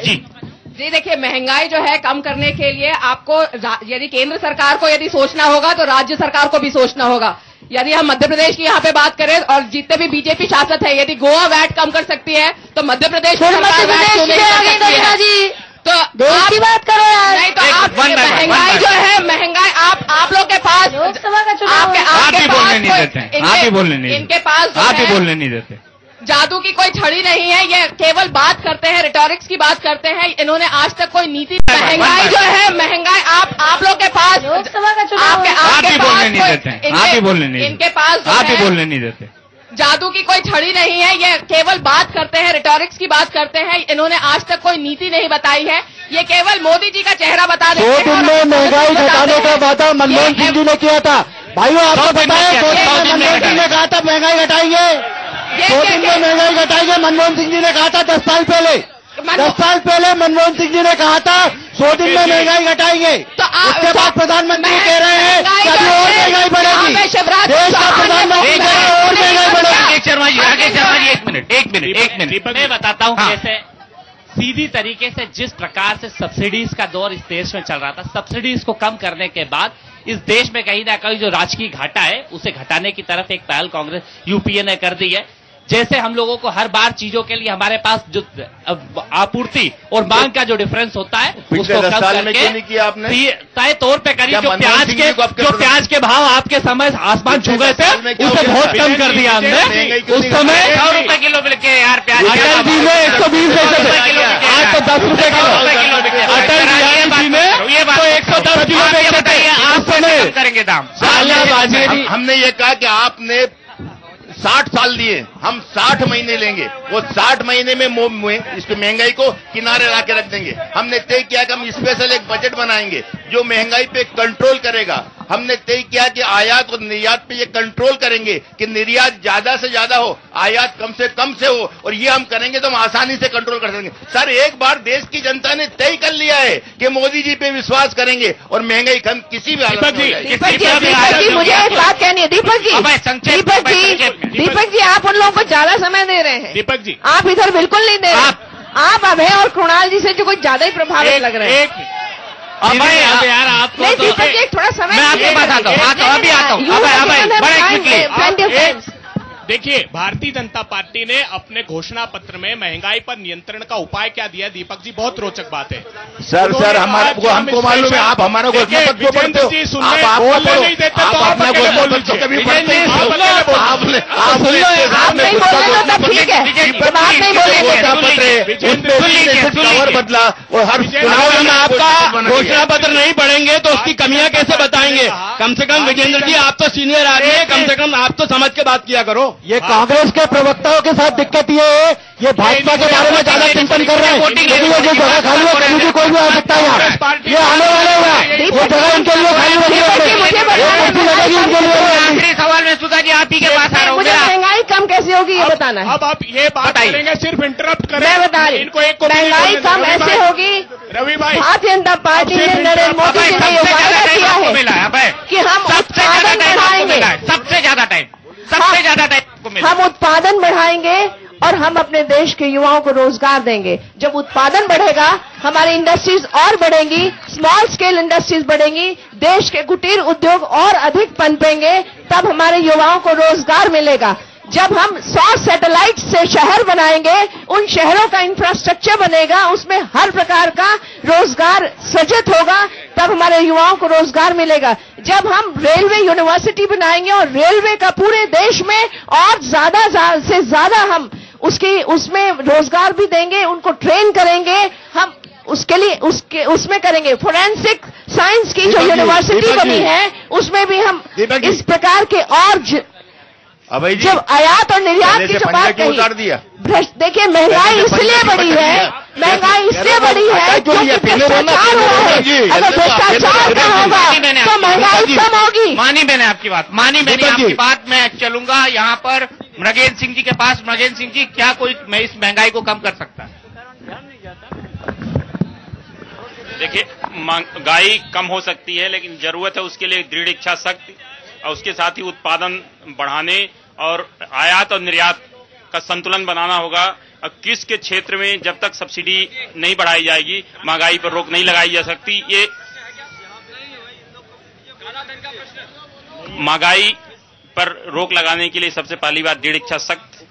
जी देखिए, महंगाई जो है कम करने के लिए आपको यदि केंद्र सरकार को यदि सोचना होगा तो राज्य सरकार को भी सोचना होगा। यदि हम मध्य प्रदेश की यहाँ पे बात करें और जितने भी बीजेपी शासित है, यदि गोवा वैट कम कर सकती है तो मध्य प्रदेश में तो देश की बात करो यार। नहीं तो आप महंगाई जो है, महंगाई आप लोग के पास लोकसभा का चुनाव आप भी बोलने नहीं देते, आप भी बोलने नहीं, इनके पास आप भी बोलने नहीं देते। जादू की कोई छड़ी नहीं है, ये केवल बात करते हैं, रिटोरिक्स की बात करते हैं। इन्होंने आज तक कोई नीति, महंगाई जो है, महंगाई आप लोग के पास लोकसभा का चुनाव आप भी बोलने नहीं देते, आप भी बोलने नहीं, इनके पास आप भी बोलने नहीं देते। जादू की कोई छड़ी नहीं है, ये केवल बात करते हैं, रिटोरिक्स की बात करते हैं। इन्होंने आज तक कोई नीति नहीं बताई है, ये केवल मोदी जी का चेहरा बता देते हैं। 2 दिन में महंगाई घटाने का वादा मनमोहन सिंह जी ने किया था। भाइयों, आपको पता है 2 दिन में मनमोहन सिंह ने कहा था महंगाई घटाएंगे, 2 दिन में महंगाई घटाएंगे। मनमोहन सिंह जी ने कहा था 10 साल पहले, 10 साल पहले मनमोहन सिंह जी ने कहा था 100 दिन में महंगाई घटाएंगे। तो उसके बाद प्रधानमंत्री कह रहे हैं कि अभी और महंगाई बढ़ेगी। देश का प्रधानमंत्री कह रहे हैं और महंगाई बढ़ेगी। राकेश शर्मा जी, एक मिनट मैं बताता हूँ कैसे सीधी तरीके से जिस प्रकार से सब्सिडीज का दौर इस देश में चल रहा था, सब्सिडीज को कम करने के बाद इस देश में कहीं ना कहीं जो राजकीय घाटा है उसे घटाने की तरफ एक पहल कांग्रेस यूपीए ने कर दी है। जैसे हम लोगों को हर बार चीजों के लिए हमारे पास जो आपूर्ति और मांग का जो डिफरेंस होता है उसको कम करके तय तौर पे करीब जो प्याज के भाव आपके समय आसमान छू गए थे उसे बहुत कम कर दिया हमने। उस समय 100 रुपए किलो मिलके यार प्याज, अटल जी ने 120 आज तो 10 रुपए किलो, अटल जी ने तो 110 किलो बेचे थे। आप समय करेंगे दाम। हमने ये कहा कि आपने 60 साल दिए, हम 60 महीने लेंगे, वो 60 महीने में इसको महंगाई को किनारे ला के रख देंगे। हमने तय किया कि हम स्पेशल एक बजट बनाएंगे जो महंगाई पे कंट्रोल करेगा। हमने तय किया कि आयात और निर्यात पे ये कंट्रोल करेंगे कि निर्यात ज्यादा से ज्यादा हो, आयात कम से हो, और ये हम करेंगे तो हम आसानी से कंट्रोल कर सकेंगे। सर, एक बार देश की जनता ने तय कर लिया है कि मोदी जी पे विश्वास करेंगे और महंगाई कम किसी भी हालत में। दीपक जी, मुझे एक बात कहनी है। दीपक जी, आप उन लोगों को ज्यादा समय दे रहे हैं। दीपक जी, आप इधर बिल्कुल नहीं दे रहे। आप अभय और कृणाल जी से जो कुछ ज्यादा ही प्रभावित लग रहे हैं। यार आपको नहीं, दीपक जी, थोड़ा समय मैं आपके पास आता हूँ, अभी आता हूँ। देखिए, भारतीय जनता पार्टी ने अपने घोषणा पत्र में महंगाई पर नियंत्रण का उपाय क्या दिया? दीपक जी, बहुत रोचक बात है। सर हमको मालूम है, आप हमारा घोषणा पत्र क्यों पढ़ते हो? आप नहीं देते तो आप अपना घोषणा पत्र कभी पढ़ते ही नहीं बदला और हर हम आपका घोषणा पत्र नहीं पढ़ेंगे तो उसकी कमियां कैसे बताएंगे? कम से कम विजेंद्र जी, आप तो सीनियर आदमी है, कम से कम आप तो समझ के बात किया करो। ये कांग्रेस के प्रवक्ताओं के साथ दिक्कत ये है, ये भाजपा के बारे में ज्यादा चिंतन कर रहे हैं। लेकिन ये जो जगह खाली है, कभी भी कोई भी आ सकता है यहाँ, ये आने वाले हैं, वो जगह इनके लिए खाली होगी, कुर्सी लगेगी इनके लिए। आखिरी सवाल में सुधा जी आप ही के पास आ रहा हूँ। मुझे महंगाई कम कैसे होगी ये बताना है। अब आप ये बात करेंगे, सिर्फ इंटरप्ट करें। मैं बता रही हूँ, महंगाई कम ऐसे होगी। रवि भाई, भारतीय जनता पार्टी ने नरेंद्र मोदी जी ने ये वादा किया है कि हम उत्पादन बढ़ाएंगे। सबसे ज्यादा टाइम हम उत्पादन बढ़ाएंगे और हम अपने देश के युवाओं को रोजगार देंगे। जब उत्पादन बढ़ेगा, हमारी इंडस्ट्रीज और बढ़ेंगी, स्मॉल स्केल इंडस्ट्रीज बढ़ेंगी, देश के कुटीर उद्योग और अधिक पनपेंगे, तब हमारे युवाओं को रोजगार मिलेगा। जब हम 100 सैटेलाइट से शहर बनाएंगे, उन शहरों का इंफ्रास्ट्रक्चर बनेगा, उसमें हर प्रकार का रोजगार सृजित होगा, तब हमारे युवाओं को रोजगार मिलेगा। जब हम रेलवे यूनिवर्सिटी बनाएंगे और रेलवे का पूरे देश में और ज्यादा से ज्यादा हम उसमें रोजगार भी देंगे, उनको ट्रेन करेंगे, हम उसके लिए उसमें करेंगे। फोरेंसिक साइंस की जो यूनिवर्सिटी बनी है, उसमें भी हम इस प्रकार के और जब आयात और निर्यात की जो बात कही, देखिए महंगाई इसलिए बढ़ी है, महंगाई इसलिए बढ़ी है क्योंकि भ्रष्टाचार हुआ है। अगर भ्रष्टाचार का होगा तो महंगाई कम होगी। मानी मैंने आपकी बात, मानी मैंने आपकी बात। मैं चलूंगा यहाँ पर मृगेंद्र सिंह जी के पास। मृगेंद्र सिंह जी, क्या कोई इस महंगाई को कम कर सकता है? देखिए, महंगाई कम हो सकती है, लेकिन जरूरत है उसके लिए दृढ़ इच्छा शक्ति और उसके साथ ही उत्पादन बढ़ाने और आयात और निर्यात का संतुलन बनाना होगा। और कृषि के क्षेत्र में जब तक सब्सिडी नहीं बढ़ाई जाएगी, महंगाई पर रोक नहीं लगाई जा सकती। ये महंगाई पर रोक लगाने के लिए सबसे पहली बात दृढ़ इच्छा शक्ति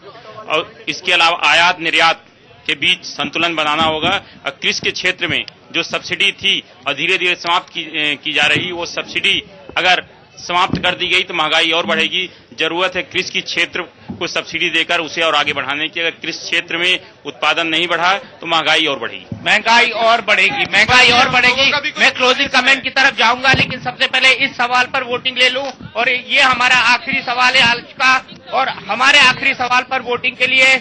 और इसके अलावा आयात निर्यात के बीच संतुलन बनाना होगा। और कृषि के क्षेत्र में जो सब्सिडी थी और धीरे धीरे समाप्त की जा रही, वो सब्सिडी अगर समाप्त कर दी गई तो महंगाई और बढ़ेगी। जरूरत है कृषि की क्षेत्र को सब्सिडी देकर उसे और आगे बढ़ाने की। अगर कृषि क्षेत्र में उत्पादन नहीं बढ़ा तो महंगाई और बढ़ेगी। महंगाई और बढ़ेगी, महंगाई और बढ़ेगी। मैं क्लोजिंग कमेंट की तरफ जाऊंगा, लेकिन सबसे पहले इस सवाल पर वोटिंग ले लूं। और ये हमारा आखिरी सवाल है आज का, और हमारे आखिरी सवाल पर वोटिंग के लिए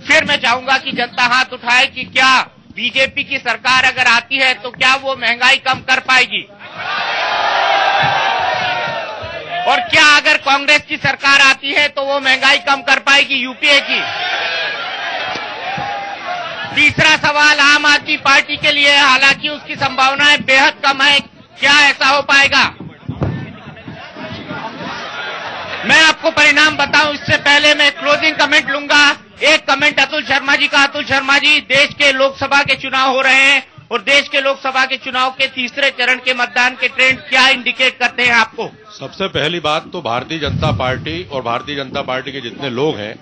फिर मैं चाहूंगा कि जनता हाथ उठाए कि क्या बीजेपी की सरकार अगर आती है तो क्या वो महंगाई कम कर पाएगी, और क्या अगर कांग्रेस की सरकार आती है तो वो महंगाई कम कर पाएगी यूपीए की। तीसरा सवाल आम आदमी पार्टी के लिए, हालांकि उसकी संभावनाएं बेहद कम है, क्या ऐसा हो पाएगा? मैं आपको परिणाम बताऊं इससे पहले मैं क्लोजिंग कमेंट लूंगा। एक कमेंट अतुल शर्मा जी का। अतुल शर्मा जी, देश के लोकसभा के चुनाव हो रहे हैं और देश के लोकसभा के चुनाव के तीसरे चरण के मतदान के ट्रेंड क्या इंडिकेट करते हैं आपको? सबसे पहली बात तो भारतीय जनता पार्टी और भारतीय जनता पार्टी के जितने लोग हैं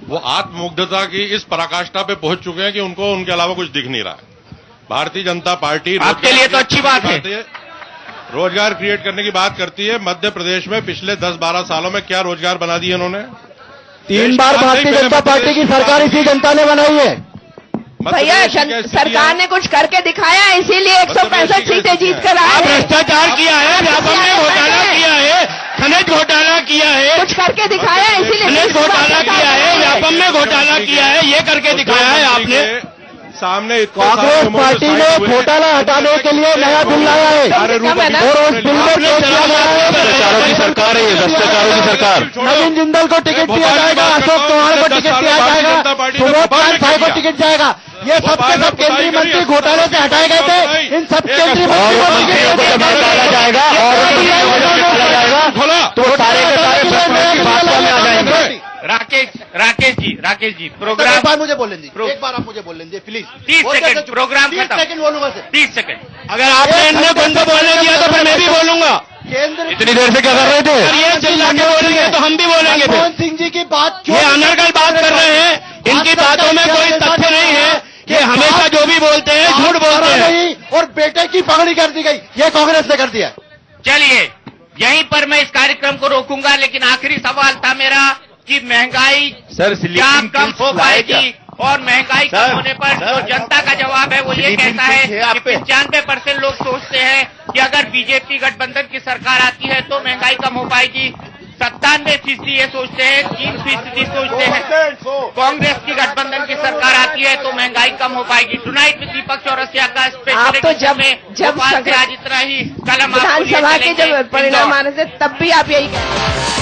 वो आत्ममुग्धता की इस पराकाष्ठा पे पहुंच चुके हैं कि उनको उनके अलावा कुछ दिख नहीं रहा है। भारतीय जनता पार्टी आपके लिए तो अच्छी बात है, रोजगार क्रिएट करने की बात करती है। मध्य प्रदेश में पिछले 10-12 सालों में क्या रोजगार बना दिए इन्होंने? 3 बार भारतीय जनता पार्टी की सरकार इसी जनता ने बनाई है। भैया सरकार ने कुछ करके दिखाया है, इसीलिए 165 सीटें जीत कर आए। भ्रष्टाचार किया है, व्यापम में घोटाला किया है, खनिज घोटाला किया है, कुछ करके दिखाया है, इसीलिए खनिज घोटाला किया है, व्यापम में घोटाला किया है, ये करके दिखाया है आपने। सामने कांग्रेस पार्टी ने घोटाला हटाने के लिए नया बिल लाया है और उस बिल में भ्रष्टाचारों की सरकार है, भ्रष्टाचारों की सरकार। नवीन जिंदल को टिकट दिया जाएगा, अशोक चौहान को टिकट दिया जाएगा, सुबोध भाई को टिकट जाएगा। ये सब के सब केंद्रीय मंत्री घोटाले से हटाए गए थे। इन सब केंद्रीय मंत्रियों को डाला जाएगा और तो सारे के सारे भाजपा में आ जाएंगे। राकेश जी प्रोग्राम एक बार मुझे बोल लीजिए, एक बार आप मुझे बोल लीजिए प्लीज। 30 सेकंड प्रोग्राम 30 सेकंड बोलूंगा सर, 30 सेकंड। अगर आपने इन्हें बंद बोलने दिया तो फिर मैं भी बोलूंगा। केंद्र इतनी देर से क्या कर रहे थे? ये चिल्ला के बोलेंगे तो हम भी बोलेंगे। मनमोहन सिंह जी की बात ये अनर्गल बात कर रहे हैं, इनकी बातों में कोई तथ्य नहीं है। ये हमेशा जो भी बोलते हैं झूठ बोलते हैं। और बेटे की पगड़ी कर दी गई, ये कांग्रेस ने कर दिया। चलिए यहीं पर मैं इस कार्यक्रम को रोकूंगा, लेकिन आखिरी सवाल था मेरा कि महंगाई क्या कम हो पाएगी, और महंगाई कम होने पर जो जनता का जवाब है वो ये कहता है कि 95% लोग सोचते हैं कि अगर बीजेपी गठबंधन की सरकार आती है तो महंगाई कम हो पाएगी। 97% ये सोचते हैं, 3% सोचते हैं कांग्रेस की गठबंधन की सरकार आती है तो महंगाई कम हो पाएगी। टुनाइट में दीपक चौरसिया का स्पेशल तो जब आज इतना ही, कल हम विधानसभा के जब परिणाम आने से तब भी आप यही कहते हैं।